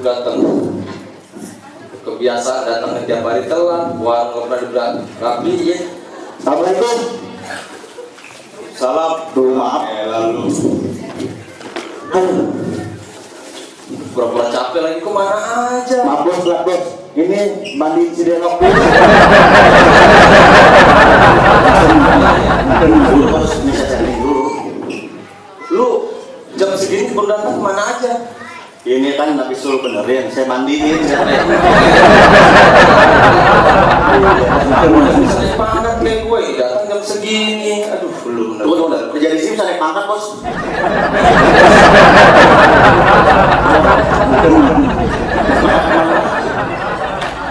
datang. Kebiasaan datang tiap hari telat, warung nggak pernah dirapiin. Assalamualaikum. Salam. Tuh maaf. Lalu. Pura-pura capek lagi kemana aja? Maaf bos, lah bos. Ini mandi Cidenok. Dulu bos, bisa cari dulu. Lu jam segini baru datang kemana aja? Ini kan habis suruh benerin, saya mandiin. Misalnya pangkat kayak gue, datang jam segini. Aduh, belum. Tunggu, kerja di sini bisa naik pangkat bos.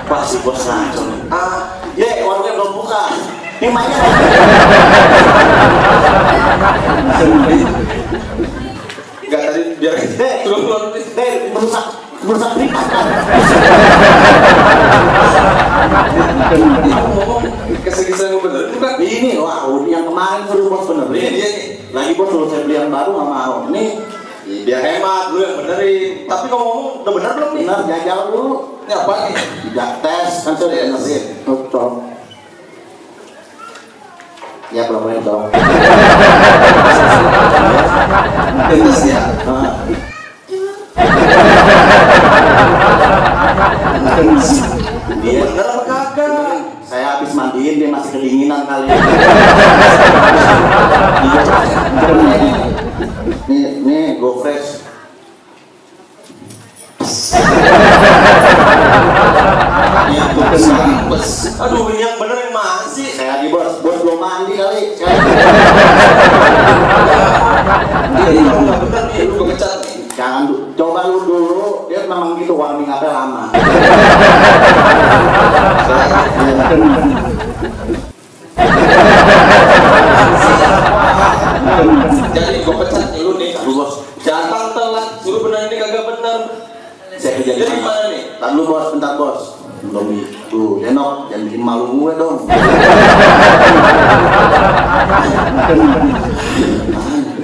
Pasti bos ngaco. Warungnya belum buka. Ini mainnya. Enggak tadi biar belum merusak privat kan. Aku ngomong kesel-kesel gue bener bukan? Ini wah, yang kemarin suruh bos benerin. Ini dia nih. Lagi bos suruh saya beli yang baru nggak mau. Ini biar hemat dulu yang benerin. Tapi ngomong udah bener belum nih? benar jajal dulu. Ini apa nih? Tidak tes kan sudah benerin. Cocok. Ya boleh dong. Terus ya. Dia bener apa kagak? saya habis mandiin dia masih kedinginan kali. Nih go fresh. Aduh, ini yang bener yang mana sih? Saya lagi bos belum mandi kali. Ini kalau nggak bener nih, lu gue pecat nih. Jangan coba lu dulu, dia memang gitu warming up lama. Jadi gue pecat nih lu nih. Lu bos, Datang telat, suruh bener ini kagak bener. saya kerja di Jadi gimana nih? Ntar lu bos, bentar bos. Belum itu, Denok, jangan bikin malu gue dong.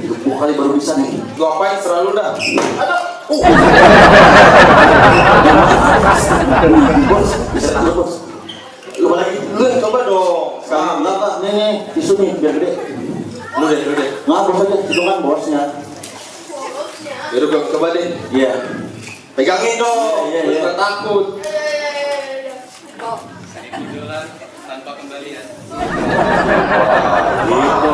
Gepuk kali baru bisa nih. Lu apain selalu dah? Ada. Bos, bisa dulu bos. Lu lagi, lu yang coba dong. Sekarang apa? Nih, tisu nih, biar gede. Lu deh. Nggak, bos aja, itu kan bosnya. Yaudah gue coba deh. Iya. Pegangin dong. Iya. Jangan takut. Tanpa kembalian. Gitu.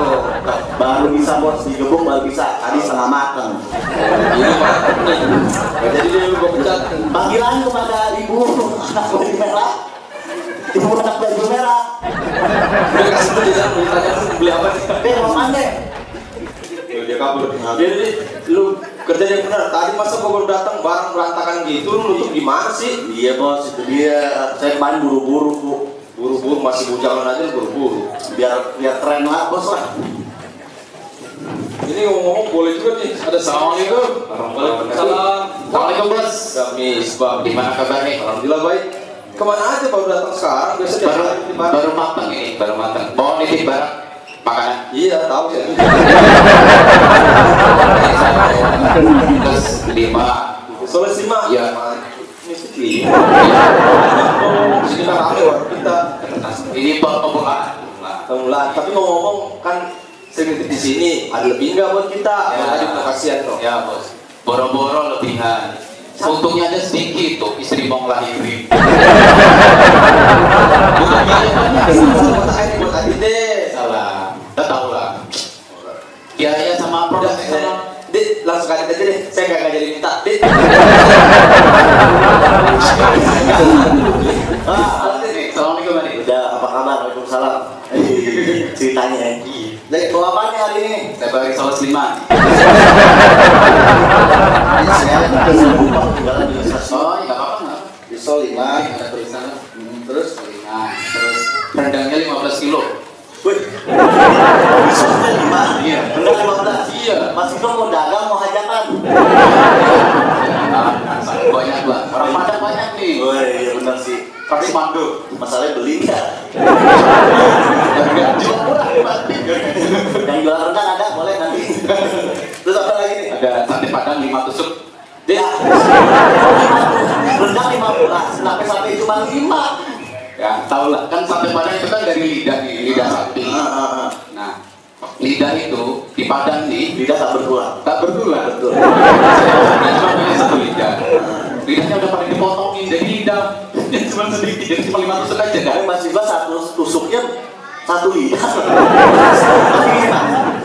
Baru bisa bos, digebuk baru bisa. Tadi setengah mateng. Ini mantep nih. Gak jadi deh lu gue pecat. Panggilan kepada ibu anak baju merah. Ibu anak baju merah. Udah kasih tuh dia ditanya beli apa nih? Mau mandi. Dia kabur. Jadi lu kerja yang benar. Tadi masa gua baru datang barang berantakan gitu, lu nutup gimana sih? Iya bos, itu dia. Saya kemarin buru-buru bu. Buru-buru masih bujangan aja buru-buru. Biar keren lah bos lah. Ini ngomong-ngomong boleh juga nih. Ada assalamualaikum. Waalaikumsalam. Assalamualaikum bos. Kami sebab Gimana kabarnya? alhamdulillah baik. Kemana aja baru datang sekarang? Biasa Baru matang ini, baru matang. Bawa nitip barang makanan. Iya tahu ya. Terus 5. Soalnya sih mah. Iya. Ini sih. Sini kan rame warung kita. Ini pembukaan. Kemulan. Tapi ngomong-ngomong kan sering nitip di sini. Ada lebih nggak buat kita? Ya. Tadi kasihan dong. Ya bos. Boro-boro lebihan. Untungnya aja sedikit tuh, istri mau ngelahirin. Bukan biaya banyak. Buat tadi deh. Salah. Udah tahu lah. Biaya sama produk sama. Dit, langsung aja deh. Saya nggak jadi minta. Dit. Assalamualaikum Adi. Udah apa kabar? Waalaikumsalam. Ceritanya ya. Jadi bawa apa nih hari ini? Saya bagi saus 5. Saya lupa tinggalan di stasiun. Oh, ya nggak apa-apa nggak? Pisau 5. Ada tulisan. Terus? Nah, terus rendangnya 15 kilo. Wih. Pisaunya 5. Iya. Benar 15. Iya. Mas Ito mau dagang mau hajatan. Banyak bang. Orang Padang banyak nih. Wah iya benar sih. Kasih mandu. Masalahnya beli nggak? Harga jual murah berarti. Yang jual rendang ada boleh nanti. Terus apa lagi nih? Ada sate Padang 5 tusuk. Dia. Rendang 15, sampai cuma 5. Ya, tau lah, kan sate padang itu kan dari lidah nih, lidah sapi. Nah, lidah itu di Padang nih, Lidah tak bertulang. tak bertulang. Betul. Dia cuma punya satu lidah. Lidahnya udah pada dipotongin dari lidah. Dia cuma sedikit, jadi cuma 5 tusuk aja kan. Tapi Mas Iqbal satu tusuknya satu lidah. Tapi ini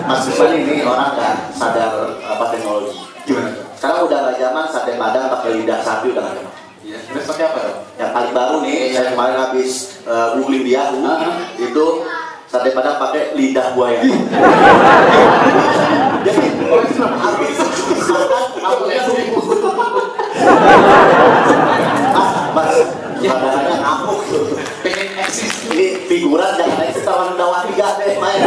Mas Iqbal ini orang kan sadar apa teknologi. Gimana? Sekarang udah nggak zaman sate padang pakai lidah sapi, udah nggak zaman. Iya, terus pakai apa dong? Yang paling baru nih, saya kemarin habis googling di Yahoo, itu sate padang pakai lidah buaya. Jadi habis makan, Mas, badannya ngamuk. Pengen eksis. Ini figuran jangan eksis lawan dawan 3 deh main.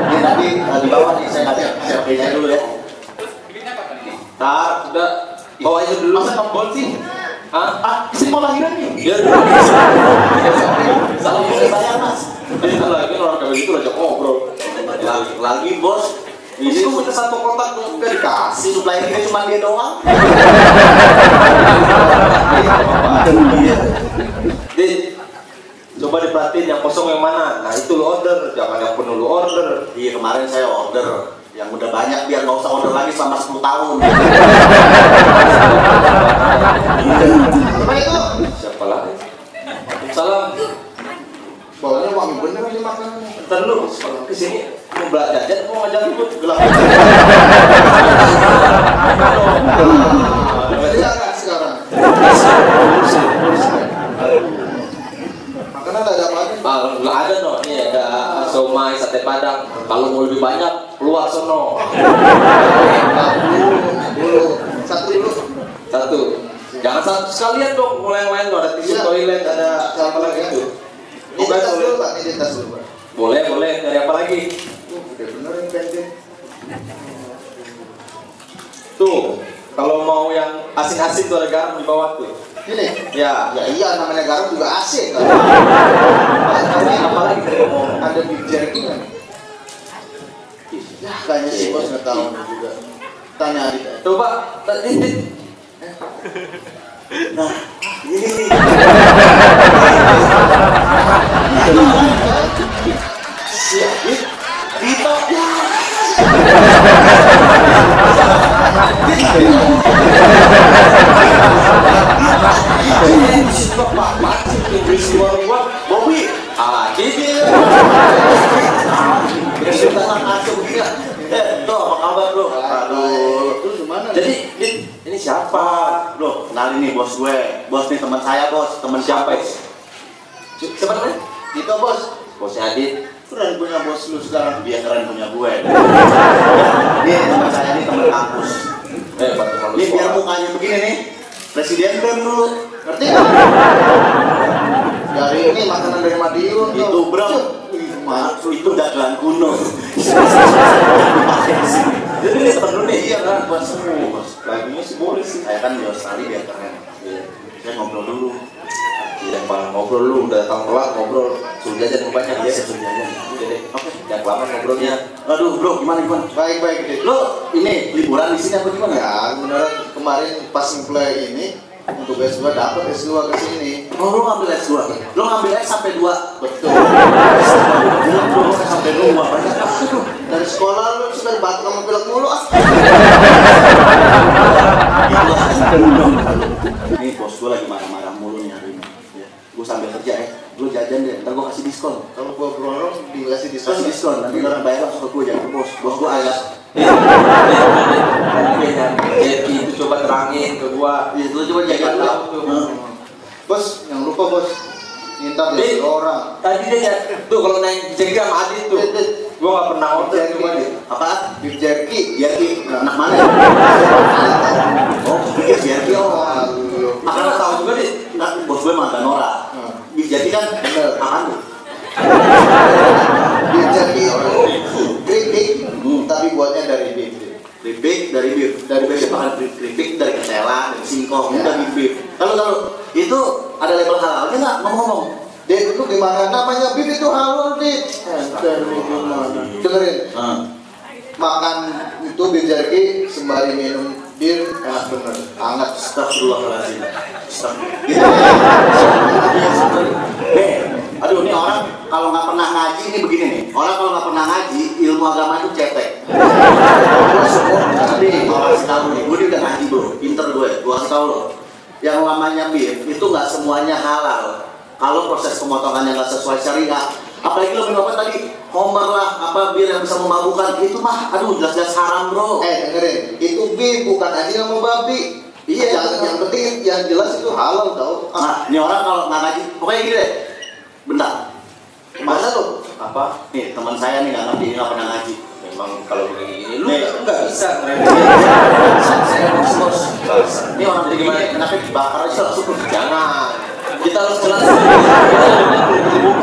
Ini tadi di bawah nih saya kasih selfie-nya dulu ya. Ini kapan ini? Tar, udah bawa aja dulu. Masa tombol sih? Hah? Isi mau lahiran nih? Iya. Salah bisa bayar Mas. Jadi lagi orang kayak gitu aja ngobrol. Lagi bos. Ini punya satu kotak tuh nggak dikasih. Supply kita cuma dia doang. Di, coba diperhatiin yang kosong yang mana. Nah itu lu order, jangan yang penuh lu order. Iya kemarin saya order yang udah banyak biar nggak usah order lagi selama 10 tahun. Apa itu? Siapa lagi? Salam. Bawanya wangi bener nih makanannya. Ntar lu kesini mau belajar jajan mau ngajak ikut gelap. Jadi agak sekarang. Makanan ada apa aja? Nggak ada no, ini ada somai, sate padang. Kalau mau lebih banyak keluar sono. Dulu. Satu dulu. Satu. Jangan satu sekalian dong, mulai yang lain tuh ada tisu Iya. toilet, ada apa lagi itu. Ini di tas dulu Pak, ini di tas dulu Pak. Boleh, boleh. Dari apa lagi? Udah bener ini pengen. Tuh, kalau mau yang asin-asin tuh ada garam di bawah tuh. Ini? Ya. Ya iya namanya garam juga asik kan. Apa lagi dari mau? Ada beef jerky kan? Ya kayaknya sih bos nggak tahu juga. Tanya Adit aja. Coba, ini. Nah, ini nih. Dito. Bobby. Gini. Kita langsung gila. Toh apa kabar bro? Aduh. Terus gimana? Jadi, ini siapa? Bro, kenalin nih bos gue. Bos nih teman saya bos. Teman Siapa? Siapa namanya? Dito bos. Bosnya Adit. Keren punya bos lu sekarang. Dia keren punya gue. Ini teman saya nih teman kampus. Bantu malu Ini biar sekolah. mukanya begini nih. Presiden BEM dulu. Ngerti nggak? Dari ini makanan dari Madiun. tuh. Itu bro. Maksud Itu dagelan kuno. Jadi ini temen lu nih. Iya kan bos. Lagunya sih boleh sih. Saya kan di Australia biar keren. Iya. Saya ngobrol dulu. Yang paling ngobrol lu udah datang telat ngobrol. Suruh jajan banyak. Iya, saya suruh jajan. Jadi, oke. Jangan lama ngobrolnya. Aduh bro, gimana? baik Dit. Lo ini liburan di sini apa gimana? Ya beneran kemarin pas ngeplay ini untuk S2 dapet S2 ke sini. Oh, lo ngambil S2? Lo ngambil S sampai 2? Betul. Bilang lo sampai 2 banyak. Dari sekolah lu sudah batuk sama pilek mulu ah. Ini bos gue lagi marah-marah mulu nih hari ini. Ya. Gue sambil kerja ya. Gue jajan deh, ntar gue kasih diskon. Kalau gua berorong dikasih diskon. Kasih diskon, nanti orang bayar langsung ke gue, jangan ke bos. Bos gue agak. Jadi itu coba terangin ke gua. Itu coba jaga tahu tuh. Bos, jangan lupa bos. Minta dari orang. Tadi dia ya, tuh kalau naik jerky sama Adit tuh, gua nggak pernah order cuma dia. Apa? Beef jerky. Jerky. Anak mana? Oh, bikin jerky oh. Akan tahu juga deh. Nah, bos gue mantan Nora. Jadi kan akan tuh. Beef jerky itu keripik, tapi buatnya dari beef. Keripik dari beef. Dari beef makan keripik dari ketela, dari singkong, dari beef. Kalau itu ada label halalnya nggak? Ngomong-ngomong. Dit, itu gimana? Namanya beef itu halal, Dit. Gimana? Dengerin. Makan itu beef jerky sembari minum Bir enak bener, hangat. Astagfirullahaladzim. Aduh, ini orang kalau nggak pernah ngaji ini begini nih. Orang kalau nggak pernah ngaji, ilmu agama itu cetek. Tapi kalau kasih tahu nih, gue udah ngaji bro, pinter gue kasih tahu loh. Yang namanya bir itu nggak semuanya halal. Kalau proses pemotongannya nggak sesuai syariat, apalagi lo minum apa tadi, homer lah, apa bir yang bisa memabukkan, itu mah, aduh jelas-jelas haram bro. Dengerin, itu bir bukan anjing sama babi. Iya, yang penting yang jelas itu halal tau. Nah, ini orang kalau nggak ngaji, pokoknya gini deh. Bentar. Mana lo? Apa? Nih teman saya nih nggak ngerti, nggak pernah ngaji. Memang kalau begini lu nggak bisa Saya bos. Ini orang jadi gimana? Kenapa dibakar aja langsung? jangan, kita harus jelas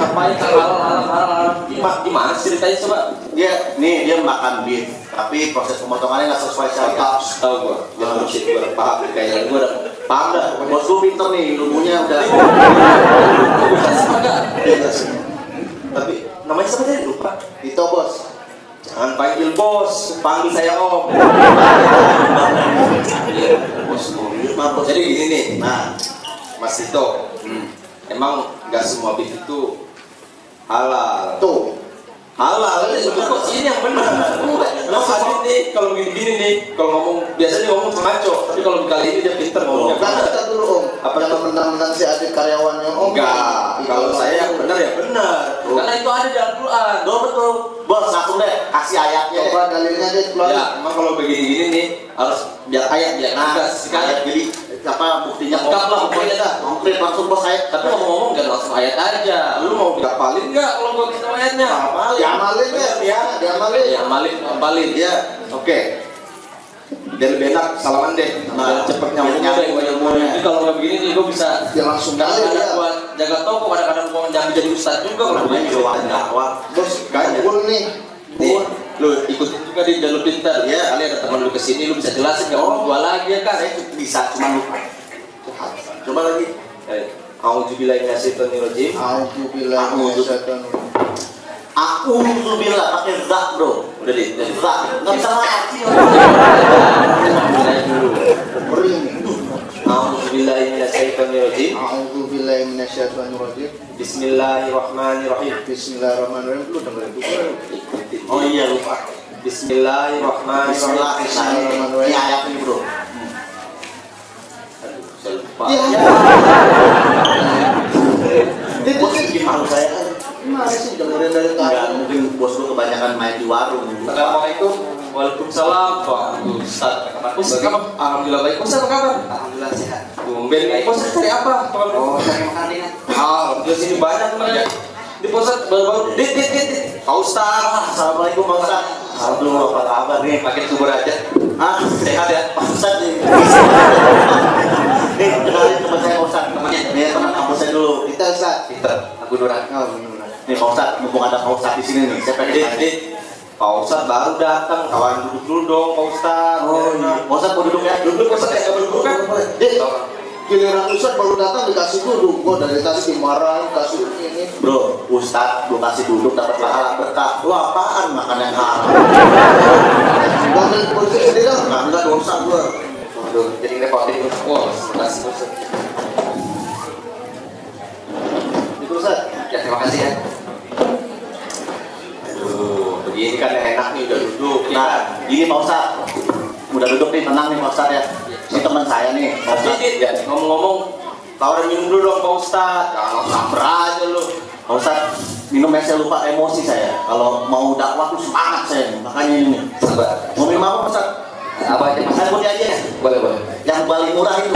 ngapain halal gimana ceritanya coba. Dia makan beef, tapi proses pemotongannya nggak sesuai syariat. Tahu gua dia bullshit, gua paham kayaknya, gua udah paham dah. Bos gue pinter nih, ilmunya udah. Tapi namanya siapa tadi lupa. Itu bos. Jangan panggil bos, panggil saya om. Bos. Jadi gini nih, Nah, Mas Tito, emang nggak semua beef itu halal. Tuh. Halal, kok ini yang benar. Lo hadit nih, kalau gini-gini nih, kalau ngomong biasanya ngomong ngaco, tapi kalau kali ini dia pinter ngomongnya. Kata dulu om. Apa yang menang-menang si adik karyawannya om? Enggak, kalau saya yang benar ya benar. Karena itu ada di Al-Quran. betul. Bos langsung deh kasih ayatnya. Coba dalilnya deh keluar. Ya, emang kalau begini-gini nih harus biar ayat biar Ayat jadi apa buktinya lengkap lah pokoknya dah. konkret langsung bos saya. Tapi ngomong-ngomong jangan langsung ayat aja. Lu mau dihafalin nggak kalau gua kasih ayatnya? Diamalin ya, diamalin. Hafalin. Ya, oke. Biar lebih enak, salaman deh. Biar cepet nyambungnya deh ilmunya. Jadi kalau nggak begini nih, gua bisa Ya langsung dalil kadang-kadang ya. buat jaga toko, kadang-kadang gua jadi ustad juga kalau begini. Bos, Kayaknya. gul nih. Nih, lu ikutin juga di jalur pintar ya. Kali ada teman lu kesini, lu bisa jelasin nggak? Oh, gua lagi ya kan? Bisa cuma lupa. Coba lagi. A'udzubillahi minasyaitonirrajim. Alhamdulillah. Aku bilang pakai zak bro. Udah deh, Zak. Nggak bisa ngaji. Bering. A'udzubillahi minasyaitonirrajim. Alhamdulillah minasyaitonirrajim. Bismillahirrahmanirrahim. Bismillahirrahmanirrahim. Lu dengerin dulu. Oh iya lupa. Bismillahirrahmanirrahim. Bismillahirrahmanirrahim. Ini ayat ini bro. Aduh, saya lupa. Ya. Bos bikin malu saya kan. Gimana sih dengerin dari Enggak, tadi? mungkin bos lu kebanyakan main di warung. Assalamualaikum. Waalaikumsalam. Pak Ustaz, apa kabar? Ustaz, alhamdulillah baik. Ustaz, apa kabar? Alhamdulillah sehat. Tumben nih. Ustaz cari apa? Oh, cari makanan ya. Alhamdulillah sini banyak teman-teman. Di Ustaz baru-baru dit. Pak Ustaz. Assalamualaikum Pak Ustaz. Alhamdulillah, apa kabar nih? Makin subur aja. Ah, Sehat ya? Pak Ustaz nih. Nih, kenalin teman saya Pak Ustaz. Temannya? Nih, teman kampus saya dulu. Kita Ustaz. Kita, aku Duran. Oh, benar. Nih Pak Ustaz, mumpung ada Pak Ustaz di sini nih. Saya pengen tanya. Dit. Pak Ustaz baru datang. Kawan duduk dulu dong, Pak Ustaz. Oh iya, Pak Ustaz mau duduk ya? Duduk Pak Ustaz, ya berduduk kan? Dit, giliran Ustaz baru datang dikasih duduk. Gua dari tadi dimarahin, kasih ini. Bro, Ustaz, lu kasih duduk dapat pahala berkah. Lu apaan makan yang haram? Gua ambil kursi sendiri dong. Enggak dosa gua. Waduh, jadi repotin. Wah, terima kasih Ustaz. Itu Ustaz. Ya, terima kasih ya. Aduh, begini kan enak nih udah duduk. Nah, gini Pak Ustaz. Udah duduk nih, tenang nih Pak Ustaz ya. Ini teman saya nih, Pak Ustaz. Dit, ya, ngomong-ngomong, tawarin minum dulu dong Pak Ustaz. Jangan samper aja lu. Pak Ustaz, minum es saya lupa emosi saya. Kalau mau dakwah tuh semangat saya nih. Makanya ini. Sabar. Mau minum apa Pak Ustaz? Apa aja Mas? Saya putih aja ya. Boleh. Yang paling murah itu.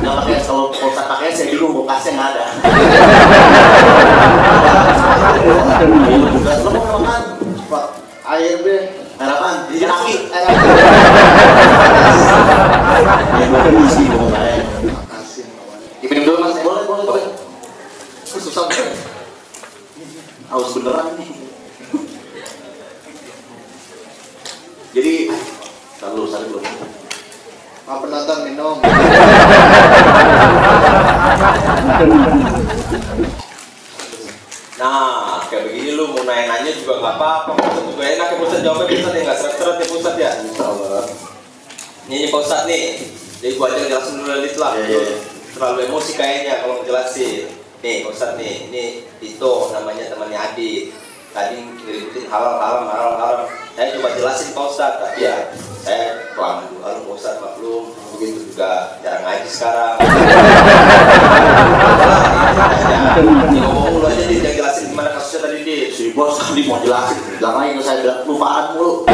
Nggak pakai es. Kalau Pak Ustaz pakai es, saya bingung bekasnya nggak ada. Lo mau makan? Pak, air deh. Air apaan? Jadi kaki. Air apa? Makasih, mau saya. Makasih. Diminum dulu Mas. Boleh. Susah banget. Haus beneran nih. Jadi, selalu belum. Pak penonton minum. Nah, kayak begini lu mau nanya juga nggak apa-apa. Pusat juga enak ya Pusat, jawabnya Pusat ya, nggak seret-seret ya Pusat ya. Insyaallah. Ini Pak Ustadz nih, jadi gua aja jelasin dulu lagi lah. Terlalu emosi kayaknya kalau ngejelasin. Nih Pak Ustadz nih, ini itu namanya temannya Adit. Tadi ngiributin halal. Saya coba jelasin Pak Ustadz, tapi ya saya kelamaan dulu Pak Ustadz, maklum. Begitu juga jarang ngaji sekarang. Ini ngomong dulu aja dia jelasin gimana kasusnya tadi dia. Si bos tadi mau jelasin, lama itu saya bilang lupaan mulu.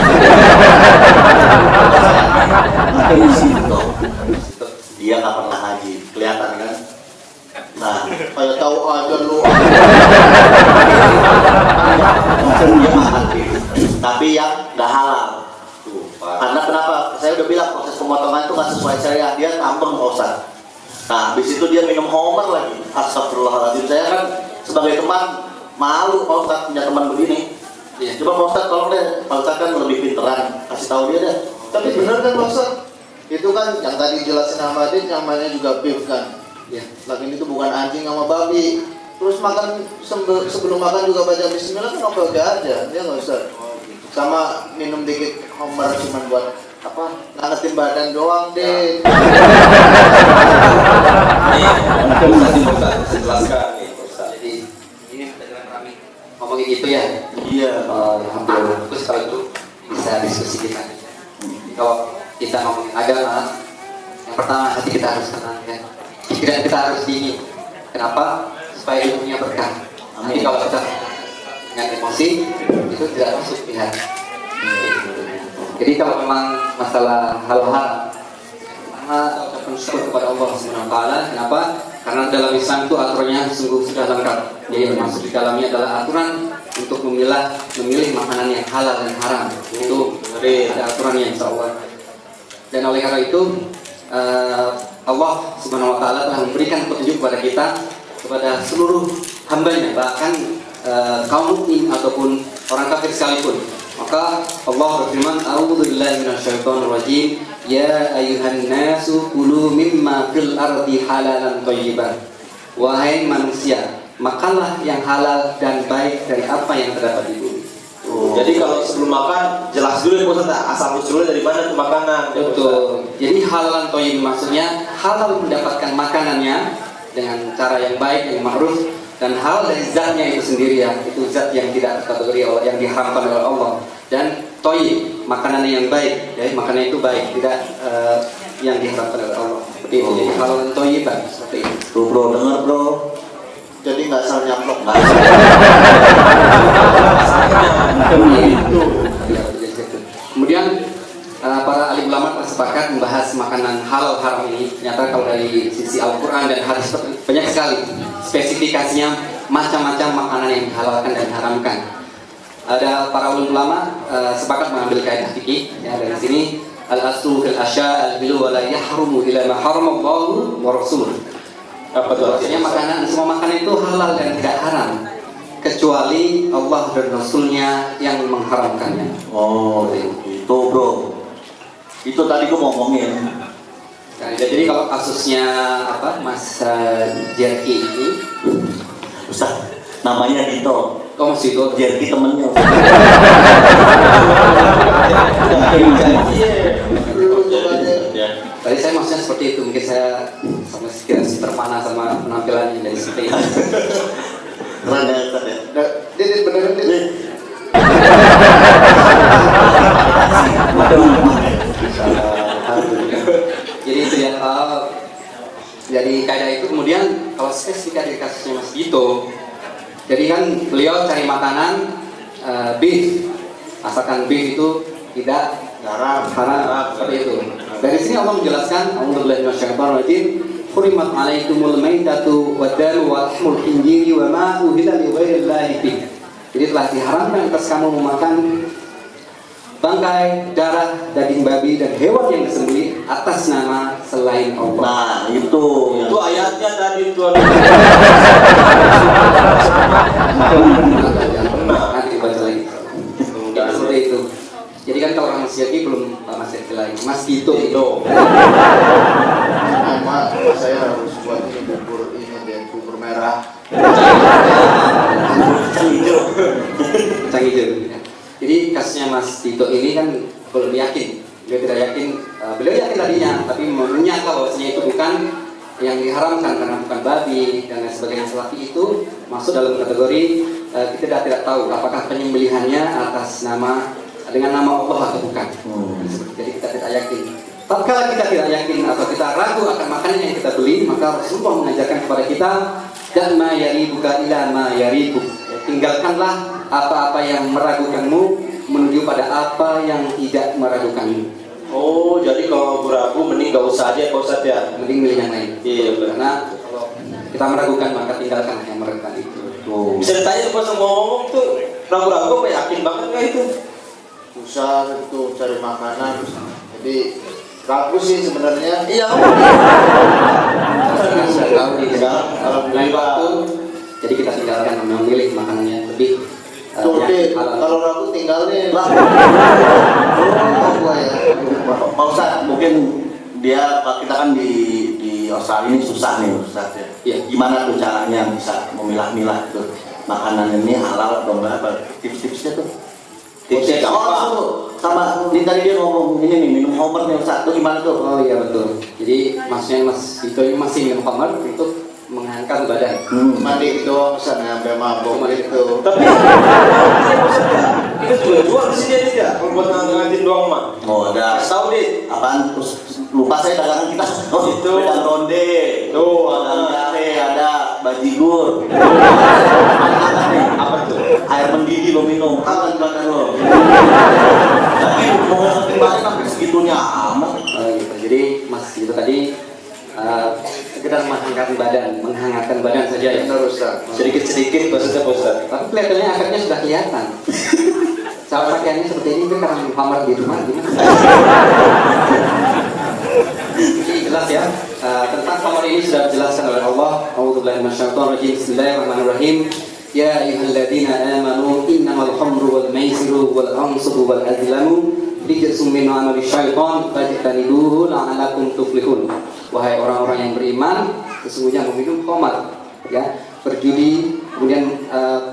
Dia nggak pernah ngaji, kelihatan kan? Nah, Kayak tahu aja lu. dia makan tapi yang nggak halal. Karena kenapa? Saya udah bilang proses pemotongan itu nggak sesuai syariah, dia tambeng Pak Ustadz. Nah, habis itu dia minum homer lagi. Astagfirullahaladzim, saya kan sebagai teman malu Pak Ustadz punya teman begini. Coba Pak Ustadz tolong deh, Pak Ustadz kan lebih pinteran, kasih tahu dia deh. Tapi benar kan Pak Ustadz? Itu kan yang tadi jelasin sama Adit, namanya juga beef kan. Ya, lagi itu bukan anjing sama babi. Terus makan sebelum makan juga baca bismillah kan oke aja, ya nggak usah. Sama minum dikit homer cuman buat apa? Ngangetin badan doang deh. Ustadz jelaskan nih Ustadz. Jadi ini dengan kami ngomongin itu ya. Iya. Alhamdulillah. Terus kalau itu bisa diskusi kita. Kalau kita ngomongin agama, yang pertama hati kita harus tenang ya. Pikiran kita harus dingin. Kenapa? Supaya ilmunya berkah. Nanti kalau kita dengan emosi itu tidak masuk di hati. Jadi kalau memang masalah hal-hal, pertama ucapkan syukur kepada Allah Subhanahu Wa Taala. Kenapa? Karena dalam Islam itu aturannya sungguh sudah lengkap. Jadi termasuk di dalamnya adalah aturan untuk memilih makanan yang halal dan haram. Itu ada aturannya insya Allah. Dan oleh karena itu Allah Subhanahu Wa Taala telah memberikan petunjuk kepada kita, kepada seluruh hambanya, bahkan kaum mukmin ataupun orang kafir sekalipun. Maka Allah berfirman, "A'udzubillahi minasyaitonirrajim. Ya ayyuhan nasu kulu mimma fil ardi halalan thayyiban." Wahai manusia, makanlah yang halal dan baik dari apa yang terdapat di bumi. Jadi kalau sebelum makan jelas dulu ya Ustadz, asal usulnya dari mana tuh makanan. Betul. Jadi halalan thayyib maksudnya halal mendapatkan makanannya dengan cara yang baik, yang ma'ruf, dan hal dari zatnya itu sendiri ya, itu zat yang tidak terkategori oleh yang diharamkan oleh Allah. Dan thayyib, makanan yang baik, ya, makanan itu baik, tidak yang diharamkan oleh Allah. Seperti itu. Jadi halalan thayyiban seperti itu. Tuh bro, dengar bro. Jadi nggak salah nyaplok. Kemudian para alim ulama telah sepakat membahas makanan halal haram ini. Ternyata kalau dari sisi Al-Quran dan hadis banyak sekali spesifikasinya, macam-macam makanan yang dihalalkan dan diharamkan. Ada para alim ulama sepakat mengambil kaidah fikih ya, dari sini al-aslu fil asya al-hilu wa la yahrumu ila ma haramallahu wa rasuluh. Apa itu artinya? Makanan, semua makanan itu halal dan tidak haram kecuali Allah dan Rasulnya yang mengharamkannya. Oh, itu bro. Itu tadi gua ngomongin. Nah, jadi kalau kasusnya apa Mas Jerky ini, Ustaz, namanya Dito. oh Mas Dito, Jerky temennya. tadi saya maksudnya seperti itu, mungkin saya sama sekiranya terpana sama penampilannya dari seperti itu. Keren ya Ustaz ya. Dit beneran dit. Jadi itu ya. Jadi kaidah itu kemudian kalau spesifikasi kasusnya Mas Dito, jadi kan beliau cari makanan beef, asalkan beef itu tidak haram seperti itu. Dari sini Allah menjelaskan, Alhamdulillah minasyaitonirrajim, hurimat alaikumul maitatu wad-damu wa lahmul khinziri wa ma uhilla li ghairillahi bih. Jadi telah diharamkan atas kamu memakan bangkai, darah, daging babi dan hewan yang disembelih atas nama selain Allah. Nah, itu ayatnya tadi itu. Nanti dibaca lagi. Kemudian seperti itu. Jadi kan kalau Mas Yaki belum Mas Yaki lagi, Mas Dito itu. Nama saya harus buat ini bubur merah. hijau. kasusnya Mas Tito ini kan belum yakin, beliau tidak yakin, beliau yakin tadinya, tapi menyangka bahwasanya itu bukan yang diharamkan karena bukan babi dan lain sebagainya. Selagi itu masuk dalam kategori kita tidak tahu apakah penyembelihannya atas nama dengan nama Allah atau bukan. Jadi kita tidak yakin. Tatkala kita tidak yakin atau kita ragu akan makanan yang kita beli, maka Rasulullah mengajarkan kepada kita, dan ma yaribuka ila ma yaribuk. Tinggalkanlah apa-apa yang meragukanmu menuju pada apa yang tidak meragukanmu. Oh, jadi kalau ragu mending gak usah aja Pak Ustadz ya. Mending milih yang lain. Iya, benar. Karena kalau kita meragukan maka tinggalkan yang meragukan itu. Bisa ditanya pas ngomong tuh ragu-ragu apa yakin banget nggak itu? Susah itu cari makanan. Jadi ragu sih sebenarnya. Iya. Karena sudah tahu di Kalau lain waktu, jadi kita tinggalkan memilih makanannya lebih. Tuh deh, kalau ragu tinggalin. Oh, gua ya. Pak Ustadz, mungkin dia kita kan di Australia ini susah nih Ustadz ya. Iya. Gimana tuh caranya bisa memilah-milah tuh makanan ini halal atau enggak, apa tips-tipsnya tuh? Tipsnya apa? Sama ini tadi dia ngomong ini nih minum homer nih Ustadz, tuh gimana tuh? Oh iya betul. Jadi maksudnya Mas Tito ini masih minum homer untuk mengangkat badan. Mandi doang sana sampai mabuk gitu. Tapi kita juga jual di sini aja ya. Kalau buat ngantin doang mah. Oh ada. Tahu deh. Apaan? Terus lupa saya dagangan kita. Oh Itu. Wedang ronde. Tuh, ada jahe, ada bajigur. Apa tuh? Air mendidih lo minum, hangat badan lo. Tapi mau ngerti banget sampai segitunya amat. Gitu. Jadi Mas itu tadi sekedar menghangatkan badan saja ya. Benar Ustaz. Sedikit-sedikit maksudnya Pak Ustadz. Tapi kelihatannya efeknya sudah kelihatan. Cara pakaiannya seperti ini kan karena hammer di rumah gimana? Jadi jelas ya, tentang hammer ini sudah dijelaskan oleh Allah. A'udzubillahi minasyaitonir rajim. Bismillahirrahmanirrahim. Ya ayyuhalladzina amanu innamal khamru wal maisiru wal ansabu wal azlamu rijsun min amali syaitan fajtanibuhu la'allakum tuflihun. Wahai orang-orang yang beriman, sesungguhnya meminum khamar, ya, berjudi, kemudian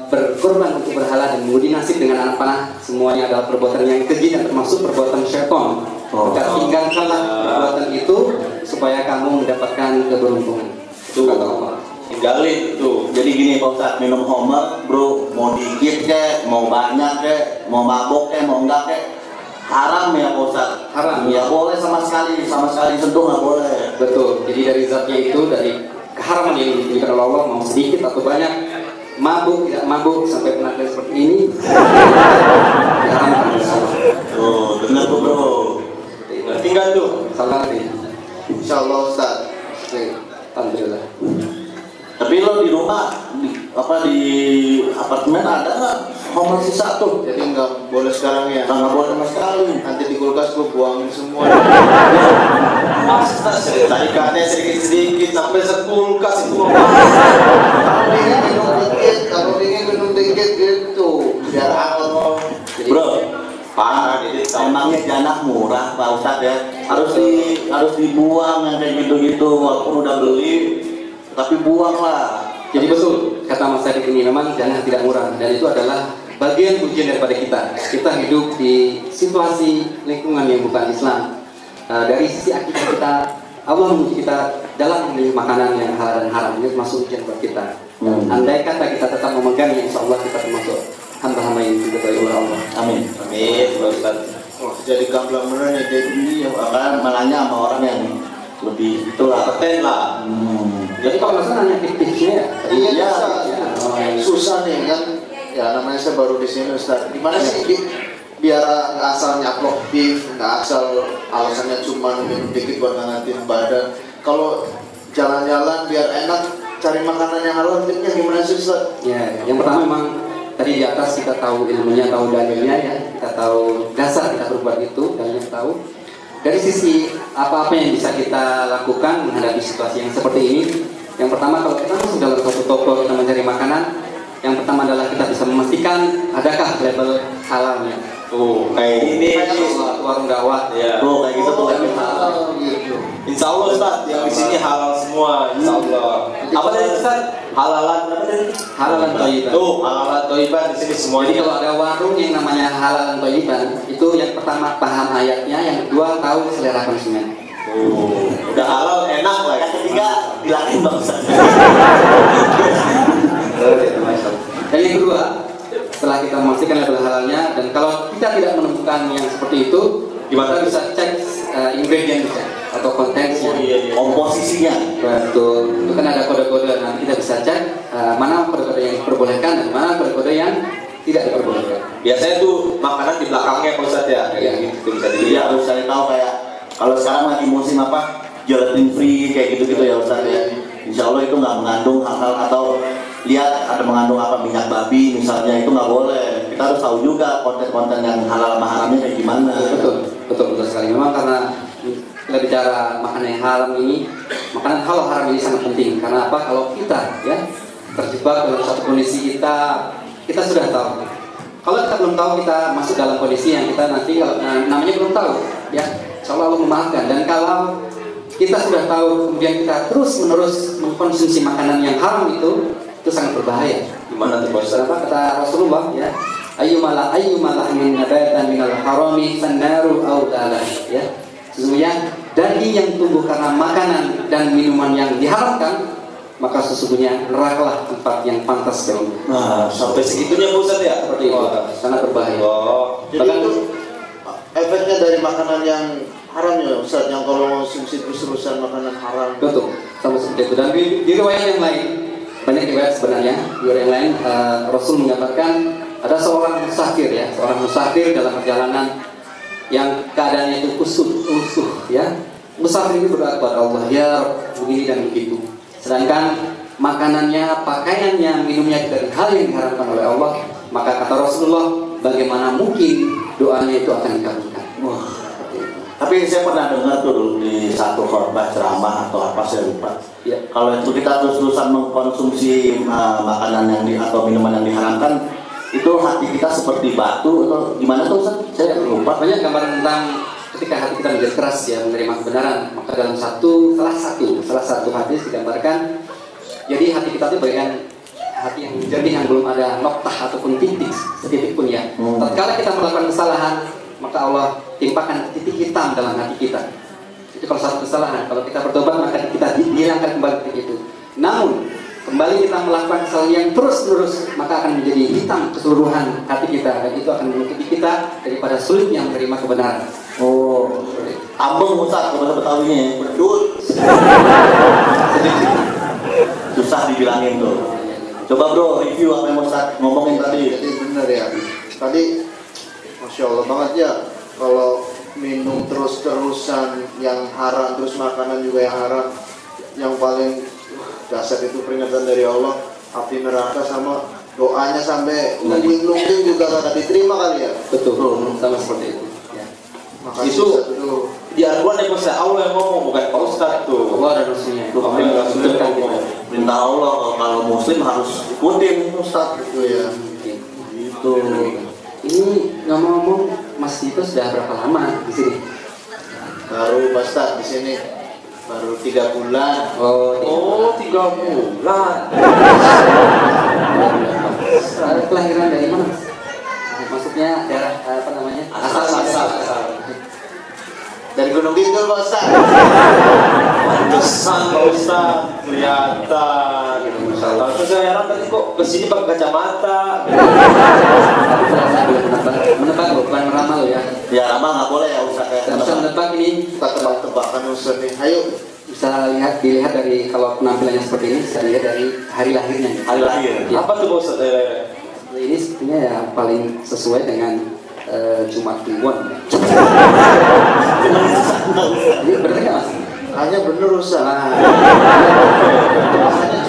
berkorban untuk berhala dan mengundi nasib dengan anak panah, semuanya adalah perbuatan yang keji dan termasuk perbuatan syaitan. Maka tinggalkanlah perbuatan itu supaya kamu mendapatkan keberuntungan. Tuh. Kata Allah. Tinggalin tuh. Jadi gini Pak Ustadz, minum homer bro, mau dikit kek, mau banyak kek, mau mabok kek, mau enggak kek, haram ya Pak Ustadz. Haram. Ya boleh sama sekali sentuh nggak boleh. Betul. Jadi dari zatnya itu, dari keharaman yang diberikan oleh Allah, mau sedikit atau banyak, mabuk tidak mabuk sampai penampilan seperti ini, diharamkan oleh Allah. Tuh, benar tuh bro. Tinggal tuh. Salah nih. Insyaallah Ustaz. Alhamdulillah. Tapi lo di rumah, di apartemen ada nggak homer sisa tuh? Jadi nggak boleh sekarang ya. Nggak boleh sama sekali. Nanti di kulkas gua buangin semua. Tarikannya sedikit-sedikit sampai sekulkas itu. Kalau dingin minum dikit gitu. Biar hangat. Bro, Parah ini. emangnya janah murah Pak Ustadz ya? Harus dibuang yang kayak gitu-gitu, walaupun udah beli, tapi buang lah. Jadi betul kata Mas Sadik ini, memang jangan tidak murah, dan itu adalah bagian ujian daripada kita. Kita hidup di situasi lingkungan yang bukan Islam. Dari sisi akidah kita, Allah menguji kita dalam memilih makanan yang halal dan haram. Ini termasuk ujian buat kita. Andai kata kita tetap memegangnya, insya Allah kita termasuk hamba-hamba yang diberkahi oleh Allah. Amin. Amin, Pak Ustadz. Wah, jadi gamblang beneran ya jadi. Kan malahnya sama orang yang lebih itulah. Kompeten lah. Jadi kalau nggak salah nanya tips-tipsnya ya. Iya, Ya. susah nih kan. Ya namanya saya baru di sini Ustaz. Gimana sih biar nggak asal nyaplok beef, nggak asal alasannya cuma minum dikit buat ngangetin badan. Kalau jalan-jalan biar enak cari makanan yang halal, tipsnya gimana sih Ustaz? Ya, yang pertama memang tadi di atas kita tahu ilmunya, tahu dalilnya ya, kita tahu dasar kita berbuat itu, dan yang tahu dari sisi apa-apa yang bisa kita lakukan menghadapi situasi yang seperti ini. Yang pertama, kalau kita masuk dalam suatu toko kita mencari makanan, yang pertama adalah kita bisa memastikan adakah label halalnya. Tuh, kayak ini. Kayak warung gawat Ya. Tuh kayak gitu tuh. Gitu. Insya Allah Ustadz, yang di sini halal semua. semua, insya Allah. Apa tadi Ustaz? Halalan apa tadi? Halalan thayyiban. Tuh, halalan thayyiban di sini Jadi semuanya. kalau ada warung yang namanya halalan thayyiban, itu yang pertama paham ayatnya, yang kedua tahu selera konsumen. Udah halal enak lah. Yang ketiga bilangin Bang Ustaz. Dan yang kedua, setelah kita memastikan label halalnya, dan kalau kita tidak menemukan yang seperti itu, Gimana? kita bisa cek ingredient atau kontennya. Komposisinya. Betul, itu kan ada kode-kode. Nah, kita bisa cek mana kode-kode yang diperbolehkan dan mana kode-kode yang tidak diperbolehkan. Biasanya tuh makanan di belakangnya Pak Ustadz ya, kayak gitu bisa Jadi dilihat. harus cari tahu kayak kalau sekarang lagi musim apa gelatin free kayak gitu-gitu ya Ustaz ya. Insya Allah itu nggak mengandung hal-hal atau lihat ada mengandung apa minyak babi misalnya, itu nggak boleh. Kita harus tahu juga konten-konten yang halal sama haramnya kayak gimana. Betul sekali. Memang karena kita bicara makanan yang haram ini, makanan halal haram ini sangat penting. Karena apa? Kalau kita ya terjebak dalam satu kondisi kita sudah tahu. Kalau kita belum tahu, kita masuk dalam kondisi yang kita nanti kalau namanya belum tahu, ya, insya Allah memaafkan. Dan kalau kita sudah tahu kemudian kita terus-menerus mengkonsumsi makanan yang haram itu sangat berbahaya. Gimana tuh Pak Ustadz? Kenapa kata Rasulullah ya? Ayyumalah min nabatan minal harami fannaru awdalah, ya. Sesungguhnya daging yang tumbuh karena makanan dan minuman yang diharamkan, maka sesungguhnya nerakalah tempat yang pantas bagi. Nah, sampai segitunya Pak Ustadz ya? Seperti itu, sangat berbahaya. Jadi Bahkan itu efeknya dari makanan yang haram ya Ustaz, yang kalau konsumsi terus-terusan makanan haram. betul, sama seperti itu. Dan di riwayat yang lain, banyak riwayat sebenarnya. Di riwayat yang lain, Rasul mengatakan ada seorang musafir dalam perjalanan yang keadaannya itu usuh, ya. Musafir itu berdoa kepada Allah, ya begini dan begitu. Sedangkan makanannya, pakaiannya, minumnya dari hal yang diharamkan oleh Allah, maka kata Rasulullah, bagaimana mungkin doanya itu akan dikabulkan? Wah. Tapi saya pernah dengar tuh dulu di satu khotbah ceramah atau apa saya lupa. Ya. Kalau itu kita terus-terusan mengkonsumsi makanan yang atau minuman yang diharamkan, itu hati kita seperti batu atau gimana tuh Ustaz? Saya lupa. Banyak gambaran tentang ketika hati kita menjadi keras ya menerima kebenaran, maka dalam salah satu hadis digambarkan, jadi hati kita itu bagaikan hati yang jernih yang belum ada noktah ataupun titik setitik pun ya. Tatkala kita melakukan kesalahan, maka Allah timpakan titik hitam dalam hati kita. Itu kalau satu kesalahan, kalau kita bertobat maka kita dihilangkan kembali titik itu. Namun kembali kita melakukan kesalahan yang terus-menerus, maka akan menjadi hitam keseluruhan hati kita, dan itu akan menyakiti kita daripada sulitnya menerima kebenaran. Oh, ambeng Ustaz kalau Betawinya, pedut. Susah dibilangin tuh. Coba bro review apa yang Ustaz ngomongin tadi. Jadi benar ya. Tadi Masya Allah banget ya, kalau minum terus-terusan yang haram, terus makanan juga yang haram, yang paling dasar itu peringatan dari Allah, api neraka sama doanya sampai lungging-lungging juga gak diterima kali ya. Betul, sama seperti itu. Ya. Makanya Itu Ustaz dulu. di Al-Quran ya Pak Ustadz, Allah yang ngomong bukan Pak Ustadz tuh. Allah dan Rasulnya. Tuh, Allah dan Rasulnya Betul, ngomong. Perintah Allah kalau muslim harus ikutin Ustaz. Itu ya. Gitu. Ini ngomong-ngomong, Mas Dito sudah berapa lama di sini? Baru Ustaz di sini baru 3 bulan. Oh, 3 bulan. Kelahiran dari mana? Maksudnya daerah apa namanya? Asal. Dari Gunung Kidul Pak Ustaz. Pantesan Pak Ustadz, kelihatan. Kalau saya heran tadi kok kesini pakai kacamata. Menebak loh, bukan meramal loh ya. Ya ramal nggak boleh ya Ustaz ya. Dan bisa menebak ini Kita tebak-tebakan Ustaz nih. Ayo. bisa dilihat dari kalau penampilannya seperti ini, bisa dilihat dari hari lahirnya. Hari lahir. Ya. Apa tuh Pak Ustadz? Ini sepertinya ya paling sesuai dengan Jumat Kliwon. Ini berarti nggak Mas? Hanya bener Ustaz.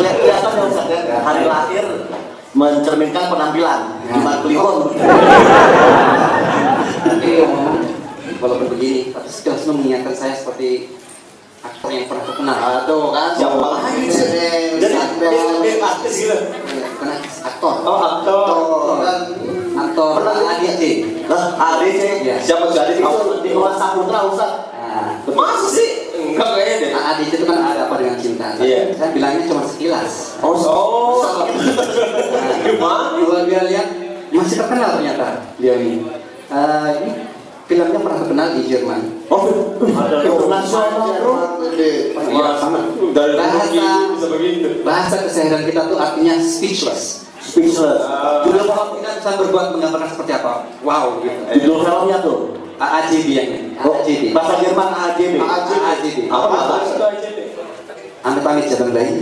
Kelihatan ya Ustaz ya. Hari lahir mencerminkan penampilan. Jumat Kliwon. Tapi ngomong, walaupun begini, tapi sudah mengingatkan saya seperti aktor yang pernah terkenal. Tuh kan. Siapa lagi? Jadi dia artis gitu. Bukan aktor. Oh, aktor. Aktor ADC. Lah, ADC. Ya. Siapa tuh ADC? Di luar Saputra Ustaz. Nah, Masa sih? Enggak kayaknya deh. ADC itu kan ada apa dengan cinta. Iya. Saya bilangnya cuma sekilas. Oh. Nah, kalau dia lihat masih terkenal ternyata dia ini. Ini filmnya pernah terkenal di Jerman. Ada internasional bro. Dari Bahasa keseharian kita tuh artinya speechless. Judul film kita bisa berbuat menggambarkan seperti apa? Wow gitu. Judul filmnya tuh AAJB yang ini. AAJB. bahasa Jerman AJB. AAJB. Apa bahasa itu aja deh? Anda pamit ya Bang Dai.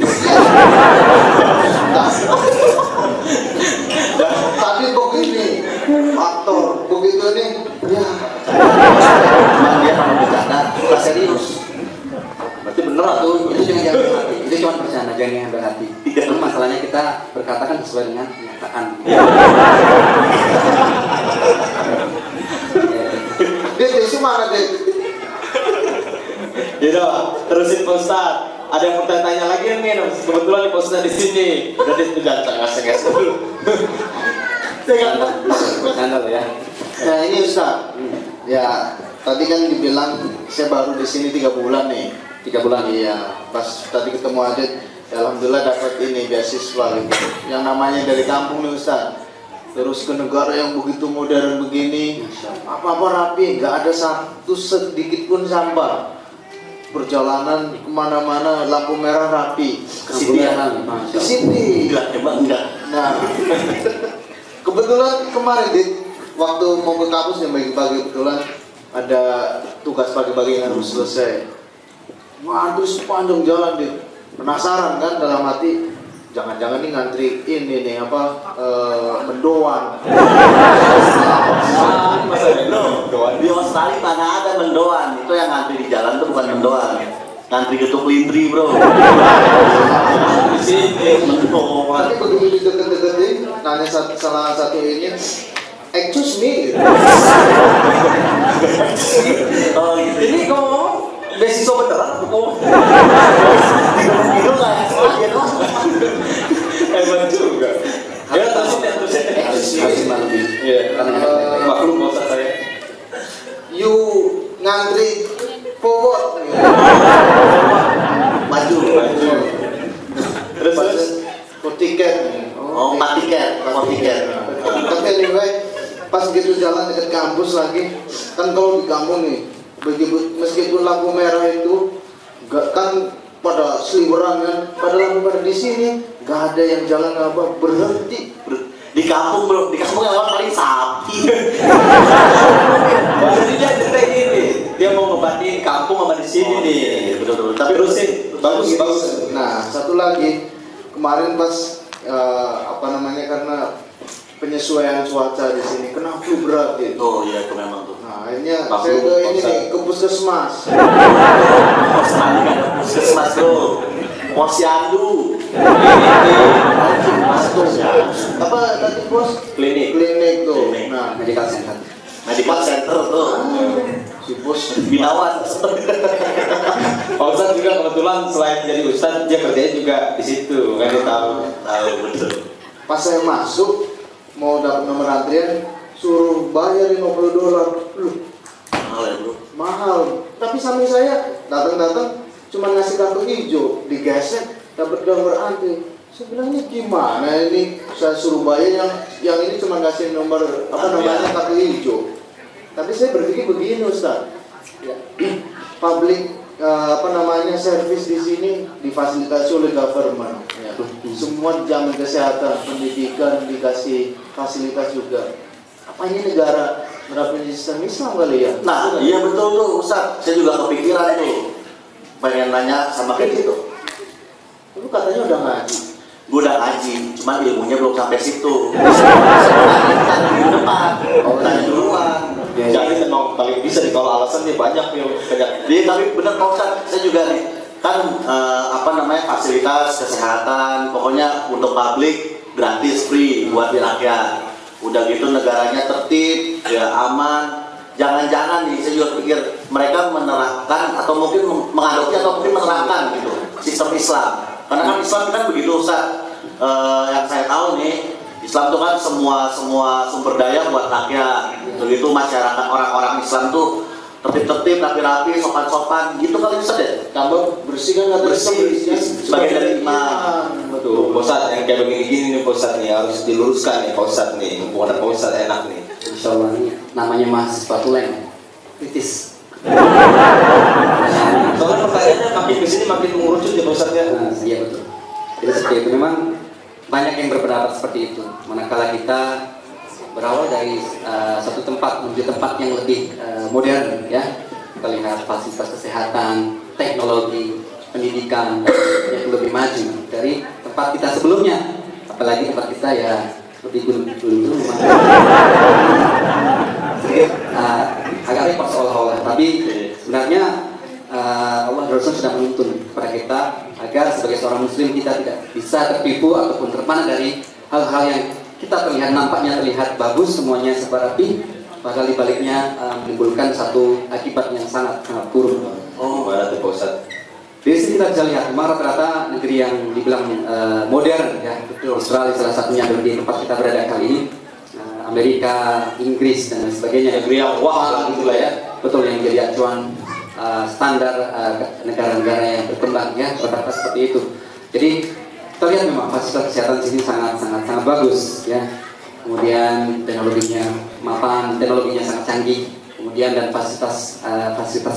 Tapi begini, aktor begitu nih, ya Emang dia kalau bercanda suka serius. Berarti bener tuh. Itu jangan diambil hati. Itu cuma bercanda, jangan diambil hati. Itu masalahnya kita berkata kan sesuai dengan kenyataan. dia tisu mana deh? Gitu, terusin Pak Ustaz. Ada yang mau tanya lagi nih, kebetulan Pak Ustaz di sini. Berarti itu jangan ngasih dulu. Bercanda loh ya. Nah ini Ustaz, ya tadi kan dibilang saya baru di sini 3 bulan nih. 3 bulan. Iya, pas tadi ketemu Adit, ya alhamdulillah dapat ini beasiswa gitu. Yang namanya dari kampung nih Ustaz. Terus ke negara yang begitu modern begini, apa-apa rapi, nggak ada satu sedikit pun sampah. Perjalanan kemana-mana lampu merah rapi. Kesini ya. Kesini. Enggak, emang enggak. Nah, kebetulan kemarin Dit, waktu mau ke kampus yang pagi-pagi kebetulan ada tugas pagi-pagi yang harus selesai. Waduh sepanjang jalan Dit, penasaran kan dalam hati, jangan-jangan nih ngantri ini nih apa mendoan. Di Australia mana ada mendoan? Itu yang ngantri di jalan tuh bukan mendoan. Ngantri getuk lindri bro. Di sini mendoan. Nanti begitu di deket-deketin, nanya salah satu ini, excuse me. Gitu. Oh gitu. Ini ngomong beasiswa beneran apa ngomong? Itu nggak ya? Emang juga. Ya terusin. Harus lebih. Iya. Maklum Pak Ustaz saya. You ngantri forward. Gitu. Maju. Terus for tiket. Oh, empat tiket, nomor tiket. Tapi anyway, pas gitu jalan dekat kampus lagi, kan kalau di kampung nih, begitu meskipun lampu merah itu, gak kan pada seliweran kan, pada lampu merah di sini, gak ada yang jalan apa berhenti. Di kampung bro, di kampung yang lewat paling sapi. Jadi dia cerita gini, dia mau ngebatin kampung sama di sini nih. Betul. Tapi terusin, bagus. Nah, satu lagi, kemarin pas karena penyesuaian cuaca di sini, kena flu berat gitu. Oh iya itu memang tuh. Nah, akhirnya Maklum, saya ke ini Pak nih, ke puskesmas. Australia kan puskesmas bro. Posyandu. Apa tadi bos? Klinik tuh. Klinik. Nah, Medical center. Medical center tuh. si bos Binawan. Pak Ustaz juga kebetulan selain jadi Ustaz, dia kerjanya juga di situ, kan dia tahu. Tahu betul. pas saya masuk mau dapat nomor antrian suruh bayar $50. Loh, Mahal ya bro. mahal. Tapi samping saya datang cuma ngasih kartu hijau, digesek dapat nomor antri. Saya bilangnya gimana ini, saya suruh bayar yang ini cuma ngasih nomor namanya kartu hijau. Tapi saya berpikir begini Ustaz, ya, public service di sini difasilitasi oleh government. Ya. Semua dijamin kesehatan, pendidikan dikasih fasilitas juga. Apa ini negara menerapkan sistem Islam kali ya? Nah iya betul tuh Ustaz. Saya juga kepikiran tuh. Pengen nanya sama kayak gitu. Lu katanya udah ngaji. Gue udah ngaji, cuman ilmunya belum sampai situ. Di depan, tanya duluan. Jadi memang paling bisa nih kalau alasannya banyak nih banyak. Jadi tapi bener Pak Ustaz, saya juga nih kan fasilitas kesehatan, pokoknya untuk publik gratis free buat di rakyat. Udah gitu negaranya tertib, ya aman. Jangan-jangan nih saya juga pikir mereka menerapkan atau mungkin mengadopsi atau mungkin menerapkan gitu sistem Islam. Karena kan Islam kan begitu Ustaz. Yang saya tahu nih Islam itu kan semua sumber daya buat rakyat. Begitu masyarakat orang-orang Islam tuh tertib-tertib, rapi-rapi, sopan-sopan, gitu kali Ustaz ya? Tambah bersih kan nggak Bersih, sebagai dari iman. Tuh, Pak Ustadz yang kayak begini-gini nih Pak Ustadz nih harus diluruskan nih Pak Ustadz nih. Mumpung ada Pak Ustadz enak nih. Insya Allah ini namanya mahasiswa tulen, kritis. Soalnya pertanyaannya makin kesini makin mengerucut ya Pak Ustadz ya. Nah, iya betul. Jadi seperti itu memang banyak yang berpendapat seperti itu. Manakala kita berawal dari satu tempat menuju tempat yang lebih modern, ya, kita lihat fasilitas kesehatan, teknologi, pendidikan yang lebih maju dari tempat kita sebelumnya. Apalagi tempat kita ya lebih gunung-gunung agak repot seolah-olah. Tapi sebenarnya Allah dan Rasul sudah menuntun kepada kita agar sebagai seorang muslim kita tidak bisa tertipu ataupun terpana dari hal-hal yang kita nampaknya terlihat bagus, semuanya serba rapi, padahal di baliknya menimbulkan satu akibat yang sangat buruk. Oh, gimana tuh Pak Ustadz? Di sini kita bisa lihat memang rata-rata negeri yang dibilang modern, ya, betul. Australia salah satunya di tempat kita berada kali ini, Amerika, Inggris dan lain sebagainya. Negeri yang wah gitu lah ya. Betul, yang jadi acuan standar negara-negara yang berkembang, ya, rata-rata seperti itu. Jadi kita lihat memang fasilitas kesehatan di sini sangat bagus, ya. Kemudian teknologinya mapan, teknologinya sangat canggih. Kemudian dan fasilitas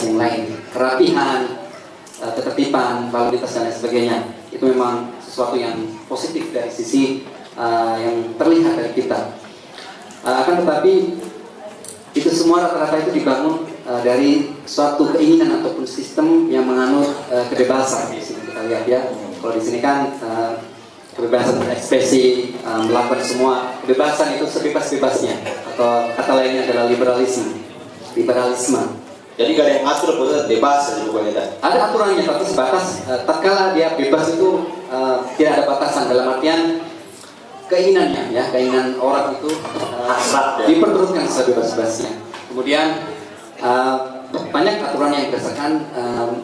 yang lain, kerapihan, ketertiban, lalu lintas dan lain sebagainya. Itu memang sesuatu yang positif dari sisi yang terlihat dari kita. Akan tetapi itu semua rata-rata itu dibangun dari suatu keinginan ataupun sistem yang menganut kebebasan. Di sini kita lihat, ya. Kalau di sini kan kebebasan berekspresi, melakukan semua kebebasan itu sebebas-bebasnya, atau kata lainnya adalah liberalisme. Jadi gak ada yang ngatur Pak Ustadz, bebas aja pokoknya dah. Ada aturannya, tapi sebatas tatkala dia bebas itu tidak ada batasan, dalam artian keinginannya, ya, keinginan orang itu Hasrat, ya. diperturutkan sebebas-bebasnya. Kemudian banyak aturan yang berdasarkan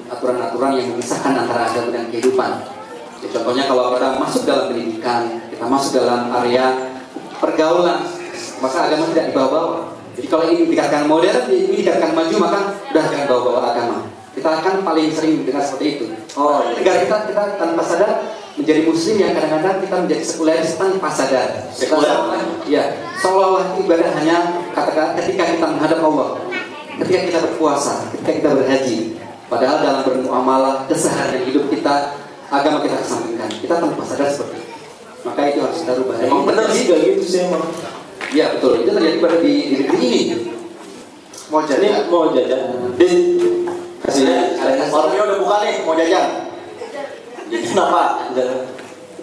aturan-aturan yang memisahkan antara agama dan kehidupan. Ya, contohnya kalau kita masuk dalam pendidikan, kita masuk dalam area pergaulan, maka agama tidak dibawa-bawa. Jadi kalau ini dikatakan modern, ini dikatakan maju, maka udah jangan bawa-bawa agama. Kita akan paling sering dengar seperti itu. Oh, negara kita tanpa sadar menjadi muslim yang kadang-kadang kita menjadi sekuleris tanpa sadar. Ya, seolah-olah ibadah hanya katakan ketika kita menghadap Allah, ketika kita berpuasa, ketika kita berhaji. Padahal dalam bermuamalah keseharian hidup kita, agama kita kesampingkan. Kita tanpa sadar seperti itu. Maka itu harus kita rubah. Emang benar sih gak gitu sih emang. Ya betul, itu terjadi pada di negeri ini. Mau jajan. Kasih Warungnya udah buka nih, mau jajan. Kenapa?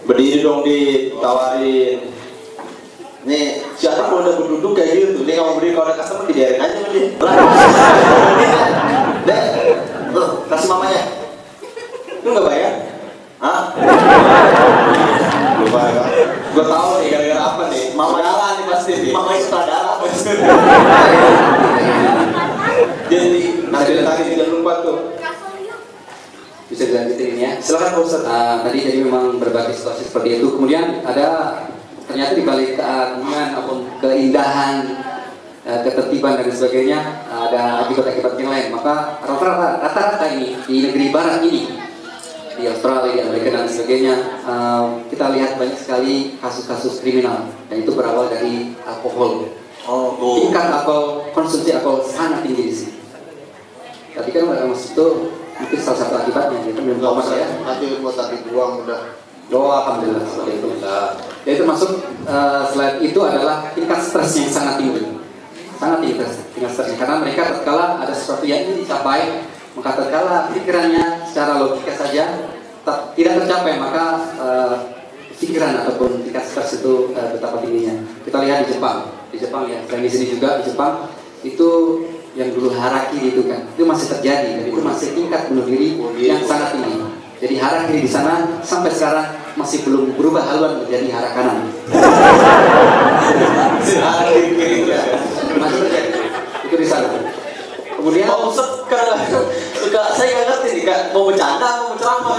Berdiri dong, ditawarin. Nih, siapa kalau udah berduduk kayak gitu, dia nggak mau berdiri, kalau ada customer dibiarin aja sama dia. Deh, tuh, kasih mamanya. Lu nggak bayar? Hah? Lupa ya. Gue tahu nih gara-gara apa nih. Mama darah nih pasti nih. Mamanya sutradara. Jadi nanti tadi tidak lupa tuh. Bisa dilanjutin ya. Silakan Pak Ustadz. Tadi jadi memang berbagai situasi seperti itu. Kemudian ada ternyata di balik keagungan ataupun keindahan, ketertiban dan sebagainya, ada akibat-akibat yang lain. Maka rata-rata ini di negeri barat ini, di Australia, di Amerika dan sebagainya, kita lihat banyak sekali kasus-kasus kriminal, dan itu berawal dari alkohol. Tingkat konsumsi alkohol sangat tinggi di sini. Tapi kan maksud itu mungkin salah satu akibatnya, kita belum tahu mas ya. Nanti buat tadi buang udah. Oh, alhamdulillah seperti itu. Jadi termasuk selain itu adalah tingkat stres yang sangat tinggi, tingkat stresnya, karena mereka tatkala ada sesuatu yang ingin dicapai, maka tatkala pikirannya secara logika saja tidak tercapai, maka pikiran ataupun tingkat stres itu betapa tingginya. Kita lihat di Jepang ya, selain di sini juga di Jepang itu yang dulu harakiri itu kan, itu masih terjadi dan itu masih tingkat bunuh diri yang sangat tinggi. Jadi harakiri di sana sampai sekarang masih belum berubah haluan menjadi hara kanan. Masih terjadi. Itu di sana. Kemudian Pak Ustadz suka saya nggak ngerti nih kak, mau bercanda mau berceramah.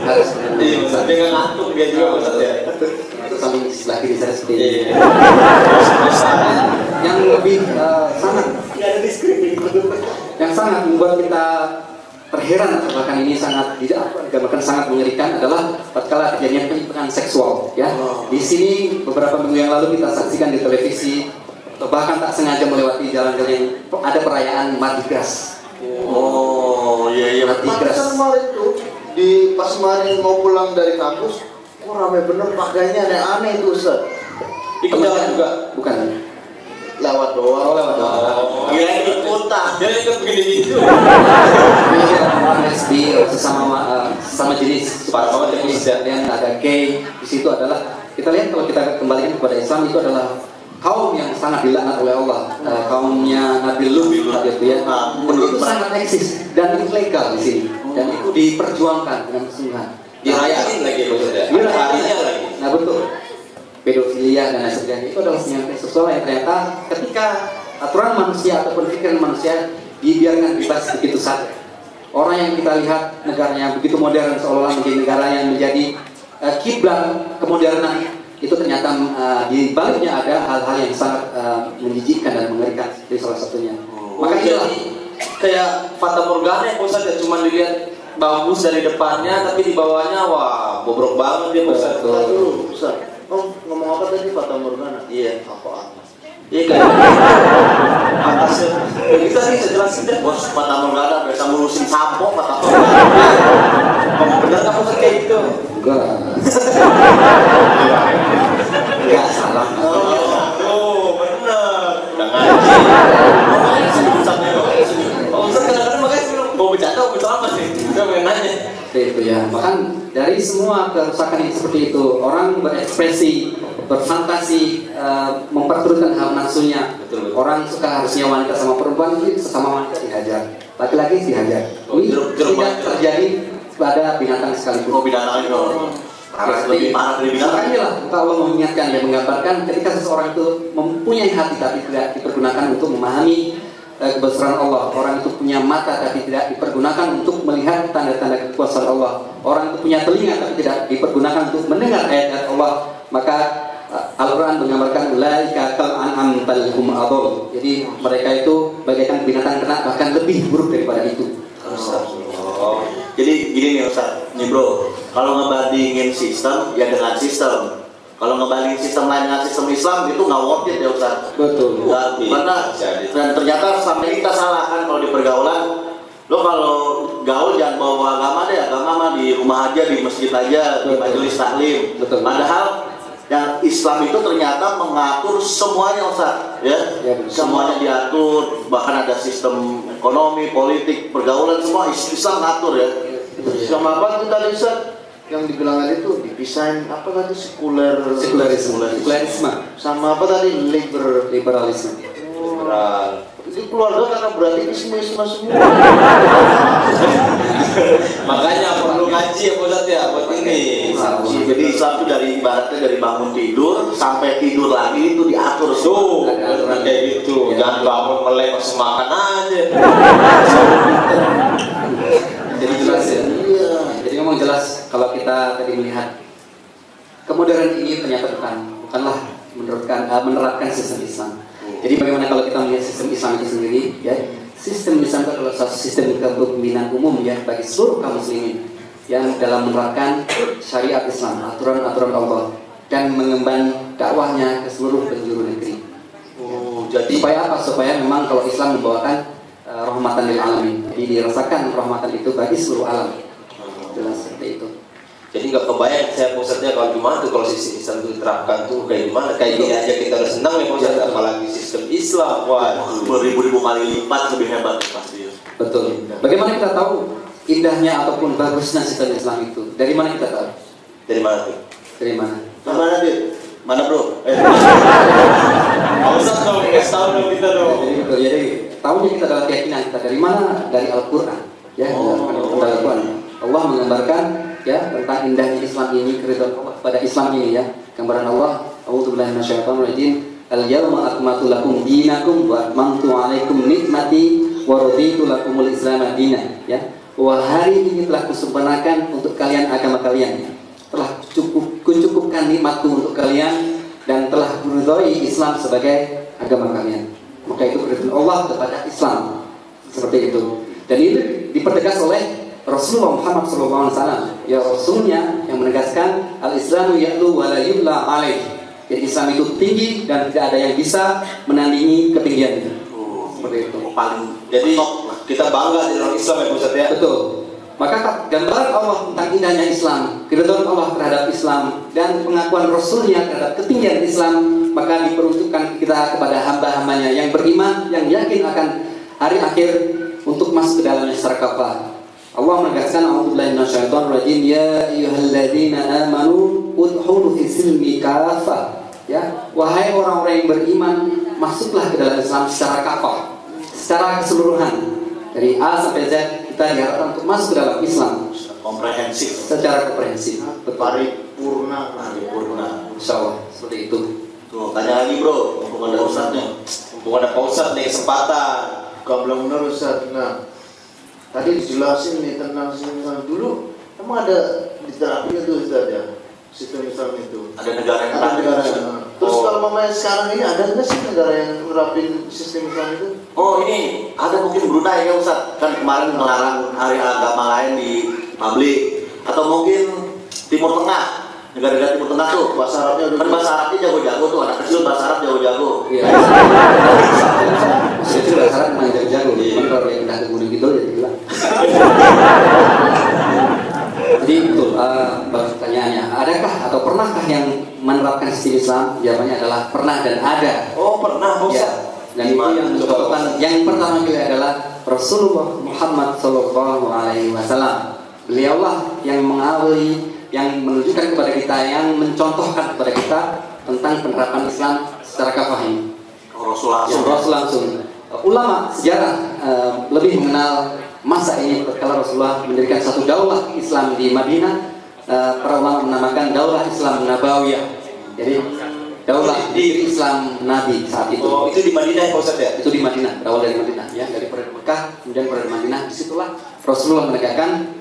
harus Iya, Ustadz dia nggak ngantuk dia juga Ustadz ya. itu sambil sebelah kiri saya seperti ini. Yang lebih sangat Nggak ada di skrip itu. Yang sangat membuat kita terheran, bahkan ini sangat digambarkan sangat mengerikan adalah tatkala kejadian penyimpangan seksual, ya. Di sini beberapa minggu yang lalu kita saksikan di televisi, atau bahkan tak sengaja melewati jalan-jalan yang ada perayaan Mardi Gras. Oh iya Mardi Gras. Pantesan kemarin tuh pas kemarin mau pulang dari kampus, kok ramai bener pakainya aneh-aneh itu Ustaz. Ikut jalan juga. Bukan. Lewat doang. Lewat doang. Iya ikutan. Dia ikut begini gitu. Lesbi sesama jenis, Sesama jenis, ya. dan ada gay. Di situ adalah kita lihat kalau kita kembalikan kepada Islam itu adalah kaum yang sangat dilaknat oleh Allah, kaumnya Nabi Lut gitu ya. Itu sangat eksis dan ilegal di sini, dan itu diperjuangkan dengan kesungguhan. Dirayain lagi maksudnya. Harinya lagi. Nah betul. Pedofilia dan lain sebagainya itu adalah penyakit seksual yang ternyata ketika aturan manusia ataupun pikiran manusia dibiarkan bebas begitu saja. Orang yang kita lihat negaranya begitu modern seolah-olah menjadi negara yang menjadi kiblat kemodernan, itu ternyata di baliknya ada hal-hal yang sangat menjijikkan dan mengerikan. Itu salah satunya. Maka itulah kayak Fata Morgana yang Ustaz ya, cuma dilihat bagus dari depannya tapi di bawahnya wah bobrok banget dia Ustaz. Aduh, Ustaz. Oh, ngomong apa tadi Fata Morgana? Iya. Apa? Iya kan. Atasnya. Kita bisa jelasin deh. Bos Fata Morgana biasa ngurusin sampo Fata Morgana. Benar kamu kayak gitu? enggak salah. Oh, benar. Udah ngaji. Oh, Ustaz kadang-kadang makanya mau bercanda apa sih? Udah pengen nanya. Itu ya, bahkan dari semua kerusakan yang seperti itu, orang berekspresi, berfantasi, memperturutkan hal nafsunya. Betul. Orang suka harusnya wanita sama perempuan, itu sesama wanita dihajar, laki-laki dihajar. Ini tidak terjadi pada binatang sekalipun. Oh binatang itu lebih parah dari binatang. Makanya lah Allah mengingatkan, yang menggambarkan ketika seseorang itu mempunyai hati tapi tidak dipergunakan untuk memahami kebesaran Allah. Orang itu punya mata tapi tidak dipergunakan untuk melihat tanda-tanda kekuasaan Allah. Orang itu punya telinga tapi tidak dipergunakan untuk mendengar ayat-ayat Allah. Maka Al-Quran menggambarkan ulaika kal an'am bal hum adall. Jadi mereka itu bagaikan binatang ternak, bahkan lebih buruk daripada itu. Oh. Jadi gini nih Ustaz, nih bro, kalau ngebandingin sistem ya dengan sistem. Kalau ngebandingin sistem lain dengan sistem Islam itu nggak worth it ya Ustaz. Betul. Karena dan ternyata sampai kita salah kan kalau di pergaulan. Lo kalau gaul jangan bawa agama deh, agama mah di rumah aja, di masjid aja, di majelis taklim. Betul. Padahal yang Islam itu ternyata mengatur semuanya Ustaz, ya. Semuanya diatur, bahkan ada sistem ekonomi, politik, pergaulan semua Islam ngatur ya. Sama apa tuh tadi Ustaz? Yang dibilang tadi itu dipisahin apa tadi Sekularisme. sama apa tadi Liberalisme. Liberal. Ini keluarga karena berarti isme semua. Makanya perlu ngaji ya Ustaz ya buat ini. Jadi Islam itu dari ibaratnya dari bangun tidur sampai tidur lagi itu diatur Tuh, kayak gitu. Jangan bangun melek pas makan aja. Jadi jelas ya. Jadi memang jelas kalau kita tadi melihat kemodernan ini ternyata bukanlah menerapkan sistem Islam. Jadi bagaimana kalau kita melihat sistem Islam itu sendiri, ya, sistem Islam itu adalah suatu sistem kepemimpinan umum ya bagi seluruh kaum muslimin yang dalam menerapkan syariat Islam, aturan-aturan Allah dan mengemban dakwahnya ke seluruh penjuru negeri. Jadi supaya apa? Supaya memang kalau Islam membawakan rahmatan lil alamin. Jadi dirasakan rahmatan itu bagi seluruh alam. Jelas seperti itu. Jadi nggak kebayang saya Ustaznya kalau gimana tuh kalau sistem Islam itu diterapkan tuh kayak gimana? Kayak gini aja kita udah senang ya Ustaz, apalagi sistem Islam. Wah, beribu-ribu kali lipat lebih hebat pasti. Betul. Bagaimana kita tahu indahnya ataupun bagusnya sistem Islam itu? Dari mana kita tahu? dari mana tuh? Dari mana? Mana Dit? Mana bro? Ustaz dong, kasih tahu dong kita dong. Jadi tahunya kita adalah keyakinan kita dari mana? Dari Al-Quran. Ya, dari Al-Quran. Allah menggambarkan ya tentang indahnya Islam ini, keridhaan Allah pada Islam ini ya. Gambaran Allah, a'udzubillahi minasyaitonir rajim. Al-yawma akmaltu lakum dinakum wa atmamtu 'alaikum nikmati wa raditu lakumul Islam dinan ya. Wah, hari ini telah kusempurnakan untuk kalian agama kalian. Telah kucukupkan nikmatku untuk kalian dan telah kuridhoi Islam sebagai agama kalian. maka itu perintah Allah kepada Islam seperti itu. Dan itu dipertegas oleh Rasulullah Muhammad SAW, ya Rasulnya yang menegaskan al-Islamu ya'lu wa la yu'la alaih. Jadi Islam itu tinggi dan tidak ada yang bisa menandingi ketinggian itu. Seperti itu. Paling Jadi kita bangga di dalam Islam ya Ustaz ya. Betul. Maka gambaran Allah tentang indahnya Islam, keridhaan Allah terhadap Islam, dan pengakuan Rasulnya terhadap ketinggian Islam, maka diperuntukkan kita kepada hamba-hambanya yang beriman, yang yakin akan hari akhir untuk masuk ke dalamnya secara kafah. Allah menegaskan, a'udzubillahi minasyaitonir rajim, ya ayyuhalladzina amanu udkhulu fis silmi kafah. Ya, wahai orang-orang yang beriman, masuklah ke dalam Islam secara kafah, secara keseluruhan. Dari A sampai Z kita diharapkan untuk masuk ke dalam Islam komprehensif, secara komprehensif, paripurna. Insya Allah seperti itu. Tuh, tanya lagi bro, mumpung ada ustadznya. Mumpung ada Pak Ustaz nih kesempatan. Gamblang benar Ustaz. Nah, tadi dijelasin nih tentang sistem Islam dulu. Emang ada diterapin itu Ustaz ya? Sistem Islam itu. Ada negara yang Ada negara. terapin. Terus kalau mamanya sekarang ini ada nggak sih negara yang nerapin sistem Islam itu? Oh ini ada mungkin Brunei ya Ustaz, kan kemarin melarang hari agama lain di publik, atau mungkin Timur Tengah, negara-negara Timur Tengah tuh Bahasa Arabnya udah kan bahasa Arabnya jago-jago tuh, anak kecil bahasa Arab jago-jago. Iya. Itu bahasa Arab main jago-jago. Cuman kalau yang udah ke Gunung Kidul ya gila. Jadi betul, bagus pertanyaannya. Adakah atau pernahkah yang menerapkan sistem Islam? Jawabannya adalah pernah dan ada. Oh pernah Pak Ustaz. Ya. Dan itu yang disebutkan yang pertama kali adalah Rasulullah Muhammad SAW. Beliaulah yang mengawali, yang menunjukkan kepada kita, yang mencontohkan kepada kita tentang penerapan Islam secara kafah ini. Rasul langsung. Rasul langsung. Ulama sejarah lebih mengenal masa ini ketika Rasulullah mendirikan satu daulah Islam di Madinah. Para ulama menamakan daulah Islam Nabawiyah. Jadi daulah di Islam Nabi saat itu. Oh itu di Madinah ya Pak Ustaz ya? Itu di Madinah, berawal dari Madinah ya, dari Peradaban Mekah, kemudian Peradaban Madinah. Disitulah Rasulullah menegakkan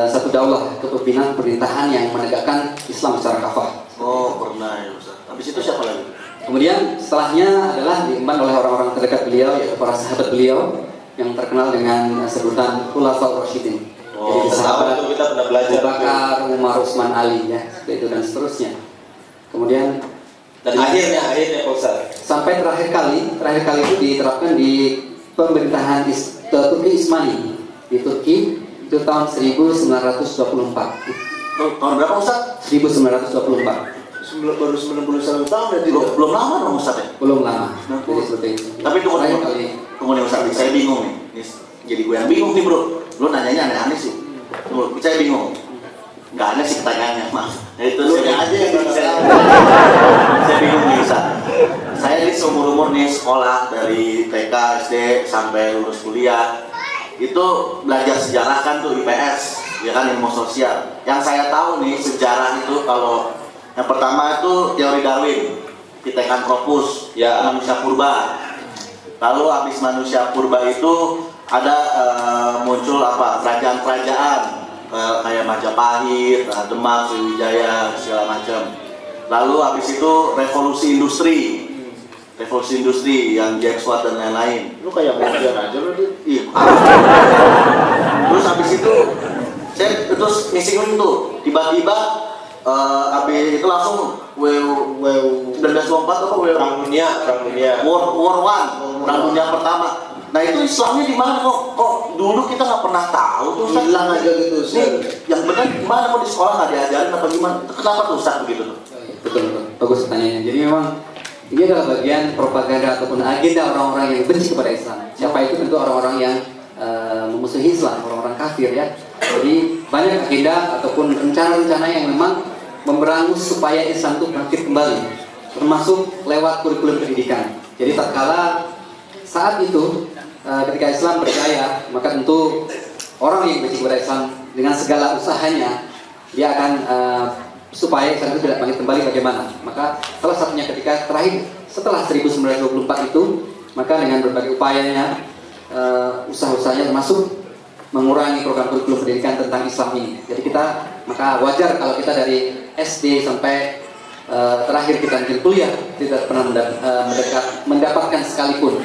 satu daulah kepemimpinan pemerintahan yang menegakkan Islam secara kafah. Oh pernah ya Ustaz. Habis itu siapa lagi? Kemudian setelahnya adalah diemban oleh orang-orang terdekat beliau, yaitu para sahabat beliau yang terkenal dengan sebutan Khulafaur Rasyidin. Oh sahabat itu kita pernah belajar. Abu Bakar, Umar, Utsman, Ali ya, seperti itu dan seterusnya. Kemudian Dan akhirnya Pak Ustaz. sampai terakhir kali itu diterapkan di pemerintahan Turki Ismani di Turki itu tahun 1924. Tahun berapa Ustaz? 1924. Baru 91 tahun ya Belum lama dong Ustaz ya? Belum lama. Jadi seperti itu. Tapi tunggu Terakhir kali. nih Ustaz, saya bingung nih. Jadi gue yang bingung nih bro. Lu nanyanya aneh-aneh sih. Tunggu, saya bingung. Nggak aneh sih pertanyaannya, maaf. Nah, itu Lu saya aja yang nggak tahu. Saya bingung nih Ustaz. Saya di seumur-umur nih sekolah dari TK, SD sampai lulus kuliah. Itu belajar sejarah kan tuh IPS, ya kan ilmu sosial. Yang saya tahu nih sejarah itu kalau yang pertama itu teori Darwin, Pithecanthropus, Ya. manusia purba. Lalu habis manusia purba itu ada muncul apa kerajaan-kerajaan kayak Majapahit, Demak, Sriwijaya, segala macam. Lalu habis itu revolusi industri yang Jack Watt dan lain-lain. Lu kayak Morgan aja lu Dit. Iya. Terus habis itu saya terus missing tuh tiba-tiba habis itu langsung WW 1924 apa Perang dunia. War One, Perang Dunia Pertama. Nah itu Islamnya di mana kok dulu kita nggak pernah tahu tuh Ustaz. Hilang aja gitu Nih, Ustaz. yang benar gimana kok di sekolah nggak diajarin apa gimana? Kenapa tuh Ustaz begitu tuh? Betul. Bagus pertanyaannya. Jadi memang ini adalah bagian propaganda ataupun agenda orang-orang yang benci kepada Islam. Siapa itu? Tentu orang-orang yang memusuhi Islam, orang-orang kafir ya. Jadi banyak agenda ataupun rencana-rencana yang memang memberangus supaya Islam itu bangkit kembali, termasuk lewat kurikulum pendidikan. Jadi tatkala saat itu ketika Islam berjaya, maka tentu orang yang benci kepada Islam dengan segala usahanya dia akan supaya Islam itu tidak bangkit kembali bagaimana. Maka salah satunya ketika terakhir setelah 1924 itu, maka dengan berbagai upayanya, usaha-usahanya termasuk mengurangi program kurikulum pendidikan tentang Islam ini. Jadi kita, maka wajar kalau kita dari SD sampai terakhir kita mungkin kuliah tidak pernah mendapatkan sekalipun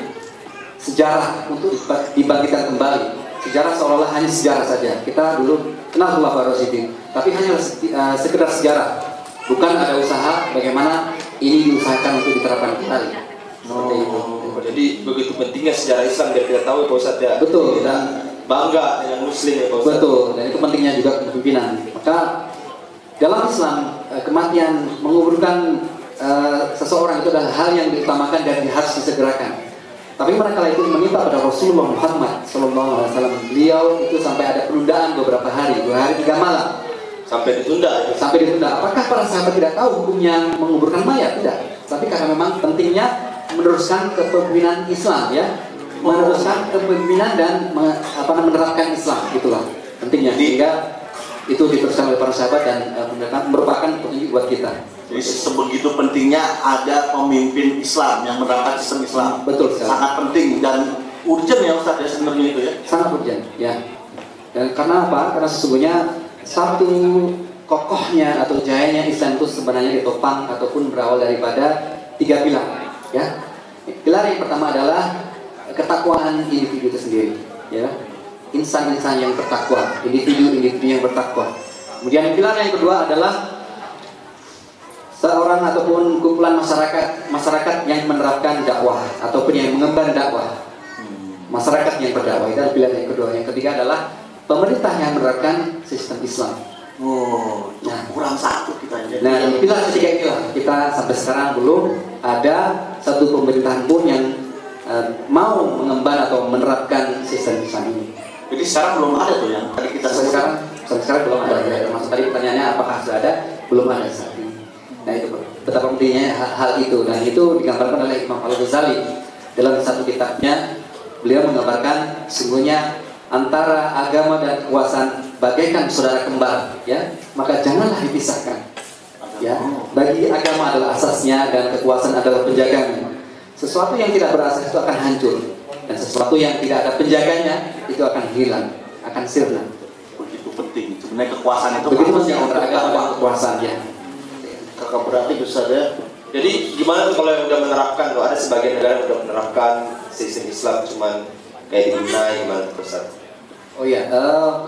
sejarah untuk dibangkitkan kembali. Sejarah seolah-olah hanya sejarah saja. Kita dulu kenal Khulafaur Rasyidin, tapi hanya sekedar sejarah. Bukan ada usaha bagaimana ini diusahakan untuk diterapkan kembali. Seperti itu. Jadi begitu pentingnya sejarah Islam biar kita tahu ya Pak Ustadz ya. Betul, dan bangga dengan Muslim ya Pak Ustadz. Betul, dan itu pentingnya juga kepemimpinan. Maka dalam Islam kematian menguburkan seseorang itu adalah hal yang diutamakan dan harus disegerakan. Tapi manakala itu menimpa pada Rasulullah Muhammad SAW, beliau itu sampai ada penundaan beberapa hari, 2 hari 3 malam. Sampai ditunda. Sampai ditunda. Apakah para sahabat tidak tahu hukumnya menguburkan mayat? Tidak. Tapi karena memang pentingnya meneruskan kepemimpinan Islam, ya, meneruskan kepemimpinan dan menerapkan Islam, itulah pentingnya. Sehingga itu diteruskan oleh para sahabat dan merupakan petunjuk buat kita. Jadi sebegitu pentingnya ada pemimpin Islam yang menerapkan sistem Islam. Betul sekali. Sangat penting dan urgent ya Ustaz ya sebenarnya itu ya. Sangat urgent, ya. Dan karena apa? Karena sesungguhnya satu kokohnya atau jayanya Islam itu sebenarnya ditopang ataupun berawal daripada 3 pilar, ya. Pilar yang pertama adalah ketakwaan individu itu sendiri, ya. Insan-insan yang bertakwa, individu-individu yang bertakwa. Kemudian pilar yang kedua adalah seorang ataupun kumpulan masyarakat yang menerapkan dakwah ataupun yang mengemban dakwah. Masyarakat yang berdakwah itu adalah pilihan yang kedua. Yang ketiga adalah pemerintah yang menerapkan sistem Islam. Oh, nah, kurang satu kita. Nah, pilar ketiga inilah kita sampai sekarang belum ada satu pemerintahan pun yang mau mengemban atau menerapkan sistem Islam ini. Jadi sekarang belum ada tuh yang tadi kita sampai sekarang belum ada. Termasuk tadi pertanyaannya apakah sudah ada? Belum ada saat ini. Nah itu betapa pentingnya hal itu, dan itu digambarkan oleh Imam Al-Ghazali dalam satu kitabnya. Beliau menggambarkan sungguhnya antara agama dan kekuasaan bagaikan saudara kembar, ya, maka janganlah dipisahkan, ya. Bagi agama adalah asasnya dan kekuasaan adalah penjaganya. Sesuatu yang tidak berasas itu akan hancur, dan sesuatu yang tidak ada penjaganya itu akan hilang, akan sirna. Begitu penting sebenarnya kekuasaan itu. Begitu penting antara agama dan kekuasaan, ya. Kakak berarti besar ya. Jadi gimana tuh kalau yang udah menerapkan tuh, ada sebagian negara yang udah menerapkan sistem Islam cuman kayak di Brunei, gimana tuh Ustaz? Oh iya,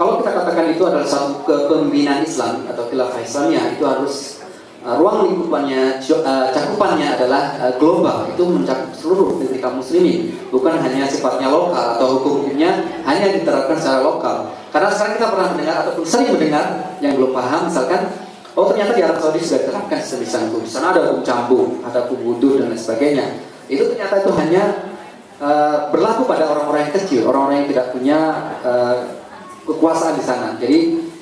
kalau kita katakan itu adalah satu kepemimpinan Islam atau khilafah Islamnya, itu harus ruang lingkupannya, cakupannya adalah global, itu mencakup seluruh negeri kaum muslimin, bukan hanya sifatnya lokal atau hukum-hukumnya hanya diterapkan secara lokal. Karena sekarang kita pernah mendengar ataupun sering mendengar yang belum paham, misalkan, oh ternyata di Arab Saudi sudah diterapkan sistem Islam itu. Di sana ada hukum cambuk, ada hukum wudhu dan lain sebagainya. Itu ternyata itu hanya berlaku pada orang-orang yang kecil, orang-orang yang tidak punya kekuasaan di sana. Jadi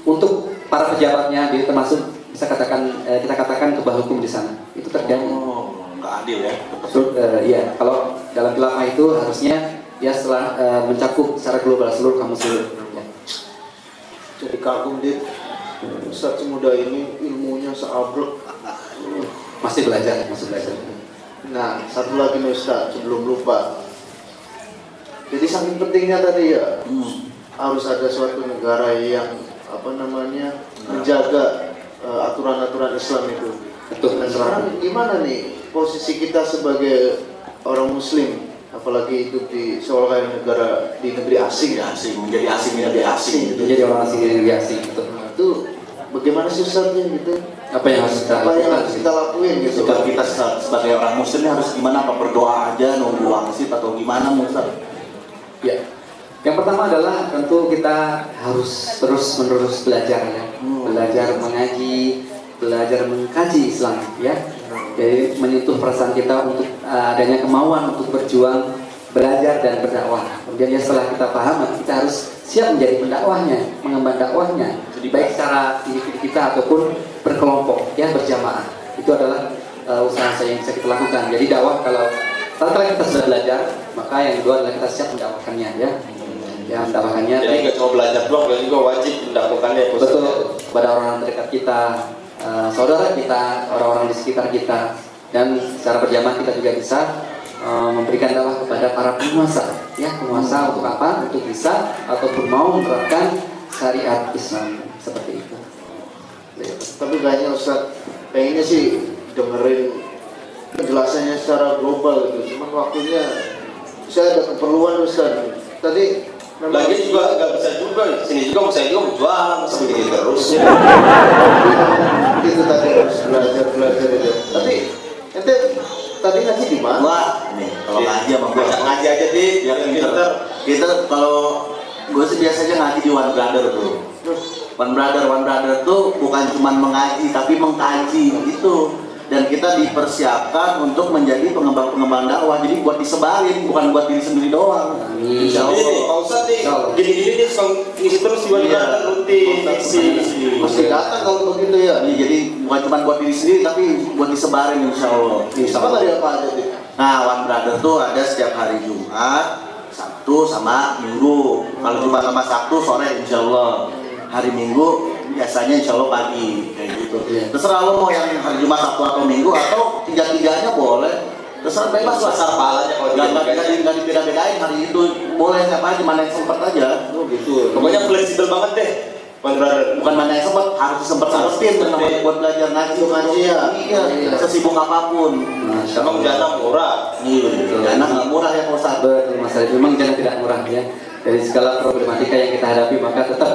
untuk para pejabatnya, dia termasuk bisa katakan kita katakan kebal hukum di sana. Itu terjadi. Oh, nggak adil ya? Iya, kalau dalam khilafah itu harusnya dia setelah mencakup secara global seluruh kaum muslimin. Ya. Jadi kagum dia. Ustaz semuda ini ilmunya seabrek. Masih belajar. Nah, satu lagi nih Ustaz sebelum lupa. Jadi saking pentingnya tadi ya, harus ada suatu negara yang menjaga aturan-aturan Islam itu. Betul. Dan sekarang gimana nih posisi kita sebagai orang Muslim, apalagi hidup di seolah negara di negeri asing ya, menjadi asing. Menjadi orang asing di negeri asing. Betul. Itu bagaimana susahnya gitu? Apa yang harus kita lakuin gitu? Kita sebagai orang Muslim harus gimana? Apa berdoa aja, nunggu wangsit atau gimana Ustaz? Ya. Yang pertama adalah tentu kita harus terus-menerus belajar, ya. Belajar mengaji, belajar mengkaji Islam, ya. Jadi menyentuh perasaan kita untuk adanya kemauan untuk berjuang, belajar dan berdakwah. Kemudian setelah kita paham, kita harus siap menjadi pendakwahnya, mengemban dakwahnya, baik secara individu kita ataupun berkelompok, ya, berjamaah. Itu adalah usaha yang bisa kita lakukan. Jadi dakwah kalau kita sudah belajar, maka yang kedua adalah kita siap mendakwahkannya, ya. Ya, mendakwahkannya. Jadi nggak cuma belajar doang, dan juga wajib mendakwahkannya. Betul, kepada orang terdekat kita, saudara kita, orang-orang di sekitar kita, dan secara berjamaah kita juga bisa memberikan dakwah kepada para penguasa, ya, penguasa untuk apa? Untuk bisa ataupun mau menerapkan syariat Islam seperti itu. Tapi kayaknya Ustaz, kayaknya sih dengerin penjelasannya secara global gitu, cuman waktunya saya ada keperluan Ustaz. Tadi Lagi juga nggak bisa juga, sini juga saya juga mau jualan seperti terus. Itu tadi harus belajar itu. Tapi ente tadi ngaji di mana? Wah, nih kalau ngaji sama gue Ngaji aja di, yang pinter. Kita kalau gue sih biasanya ngaji di One Brother tuh. One Brother tuh bukan cuma mengaji tapi mengkaji gitu. Dan kita dipersiapkan untuk menjadi pengembang dakwah. Jadi buat disebarin, bukan buat diri sendiri doang. Insya Allah. Ini Pak Ustadz nih, gini-gini nih suka ngisi terus di One rutin. Mesti datang kalau begitu ya. Jadi bukan cuma buat diri sendiri tapi buat disebarin insya Allah. Apa tadi apa aja tuh? Nah, One Brother tuh ada setiap hari Jumat, Sabtu sama Minggu. Kalau Jumat sama Sabtu sore insya Allah. Hari Minggu biasanya insya Allah pagi kayak gitu. Terserah lo mau yang hari Jumat, Sabtu atau Minggu atau tiga-tiganya boleh. Terserah bebas lah. Besar palanya kalau Nggak dibeda-bedain hari itu. Boleh siapa aja, mana yang sempat aja. Oh gitu. Pokoknya fleksibel banget deh. One Brother. Bukan mana yang sempat, harus sempat-sempetin buat belajar ngaji ya. Iya, sesibuk apapun. Emang jana murah. Iya, dana nggak murah ya Pak Ustadz. Betul, masalah itu memang jangan tidak murah ya. Dari segala problematika yang kita hadapi maka tetap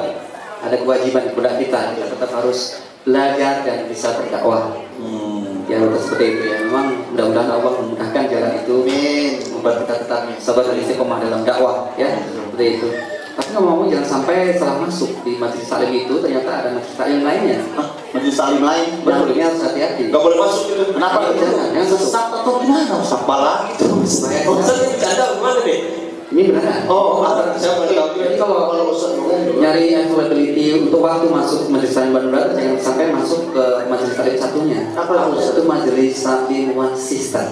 ada kewajiban kepada kita tetap harus belajar dan bisa berdakwah. Ya seperti itu ya. Memang mudah-mudahan Allah memudahkan jalan itu, membuat kita tetap sabar dan istiqomah dalam dakwah ya. Seperti itu. Tapi ngomong-ngomong jangan sampai salah masuk di majelis taklim itu ternyata ada majelis taklim lainnya. Majelis taklim lain. Betul, ini harus hati-hati. Gak boleh masuk gitu. Kenapa? Jangan Sesat atau gimana? Apa lagi tuh? Ustadz ini bercanda gimana nih? Ini benar. Oh, saya boleh tahu. Jadi kalau nyari availability untuk waktu masuk majelis taklim Bandung, jangan sampai masuk ke majelis taklim satunya. Apa itu? Itu majelis taklim One Sister.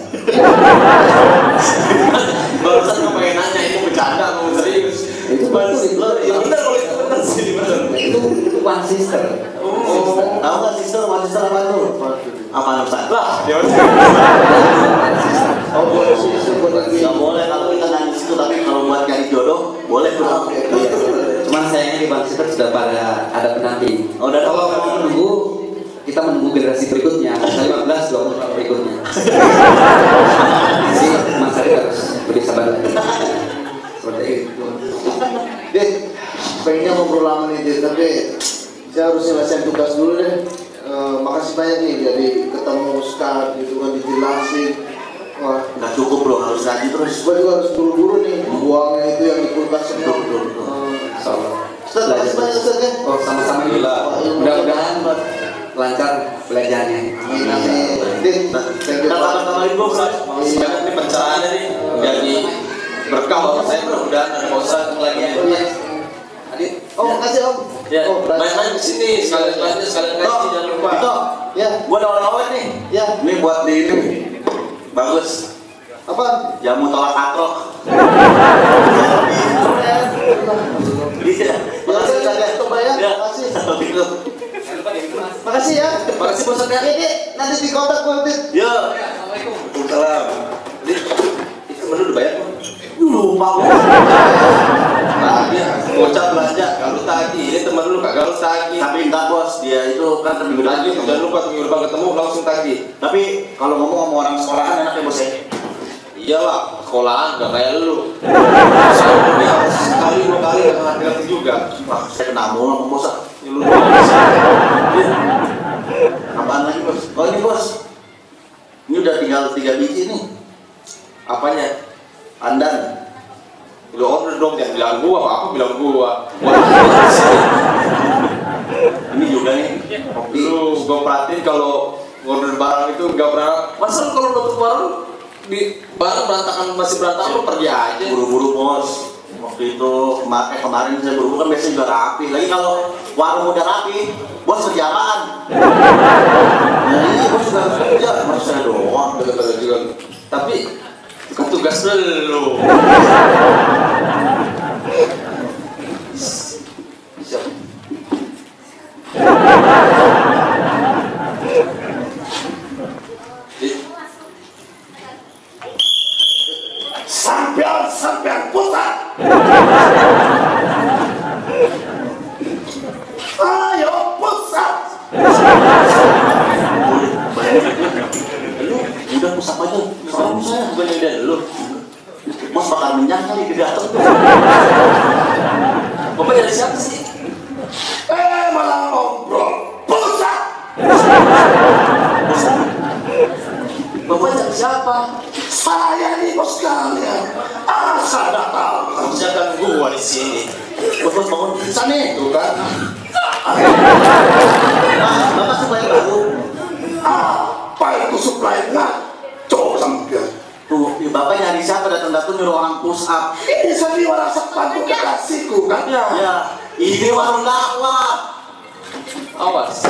Barusan ngapain nanya itu bercanda mau serius? Itu betul. Ya benar kalau itu benar sih benar. Itu One Sister. Tahu nggak sister apa tuh? Apa Ustaz? Lah, ya Oh boleh sih, Nggak boleh kalau kita nanya situ, tapi kalau buat cari jodoh boleh tuh. Cuman sayangnya di One Sister sudah pada ada pendamping. Oh, udah Kalau mau menunggu, kita menunggu generasi berikutnya, 15-20 tahun berikutnya. Jadi Mas Ari harus lebih sabar lagi. Seperti itu. Dit, pengennya ngobrol lama nih Dit, tapi saya harus selesai tugas dulu deh. Makasih banyak nih, jadi ketemu Ustaz gitu kan dijelasin. Wah, nggak cukup bro, harus ngaji terus. gue juga harus buru-buru nih buangnya itu yang di kulkas semua. Ustaz, makasih banyak Ustaz ya. Oh sama-sama juga. Mudah-mudahan lancar belajarnya. Amin. Dit, thank you. Kabar-kabarin gue Ustaz. Makasih banyak nih pencerahannya nih. Jadi berkah buat saya mudah-mudahan ada Pak Ustadz lagi. Adit. Oh, makasih Om. Ya, Oh, main-main di sini sekalian belanja sekalian ngaji jangan lupa. Itu, ya, gue ada oleh-oleh nih. ya. Ini buat di ini. Bagus. Apa? Jamu tolak atrok. Iya. Makasih Ustaz ya. Coba ya. Ya. Makasih. Gitu. Makasih ya. Makasih Pak Ustadz ya. Ini nanti di kontak gue Dit. Ya. Waalaikumsalam. Adit, itu menu udah bayar kan? Lupa gue. Nah, dia bocah belanja, kalau tagih. Ini teman lu kagak lu tagih. Tapi enggak bos, dia itu kan minggu Tagih, depan. jangan lupa minggu depan ketemu langsung tagih. Tapi kalau ngomong sama orang sekolahan enak ya bos ya. Iyalah, sekolahan gak kayak lu. Soalnya harus sekali dua kali gak ngerti juga. Wah, saya kena mulu sama bos. Ya lu Apaan lagi bos? Oh ini bos. Ini udah tinggal 3 biji nih. apanya? Pandan. Lu order dong, jangan bilang gua, apa bilang gua. Ini juga nih. Kopi. Lu gua perhatiin kalau order barang itu nggak pernah. Masa lu kalau nutup warung di barang berantakan masih berantakan lu pergi aja. Buru-buru bos. Waktu itu kemarin saya buru-buru kan biasanya juga rapi. Lagi kalau warung udah rapi, bos kerja apaan? Nah ini bos juga harus kerja, harus saya doang. Betul juga. Tapi itu tugas lu. Siap. Sampean pusat. Ayo pusat. Lu udah pusat aja. Sama saya bukan udah lu. Bos bakal siapa? Saya nih bos kalian. Asal datang. Jangan gua di sini. Bos bangun bisa nih. Tuh kan. Bapak supaya baru. Apa itu supply ngaco sampai. Tuh, bapak nyari siapa datang-datang nyuruh orang push up. Ini sandiwara sepanjang kekasihku kan ya. Ya, ini warung dakwah. Awas.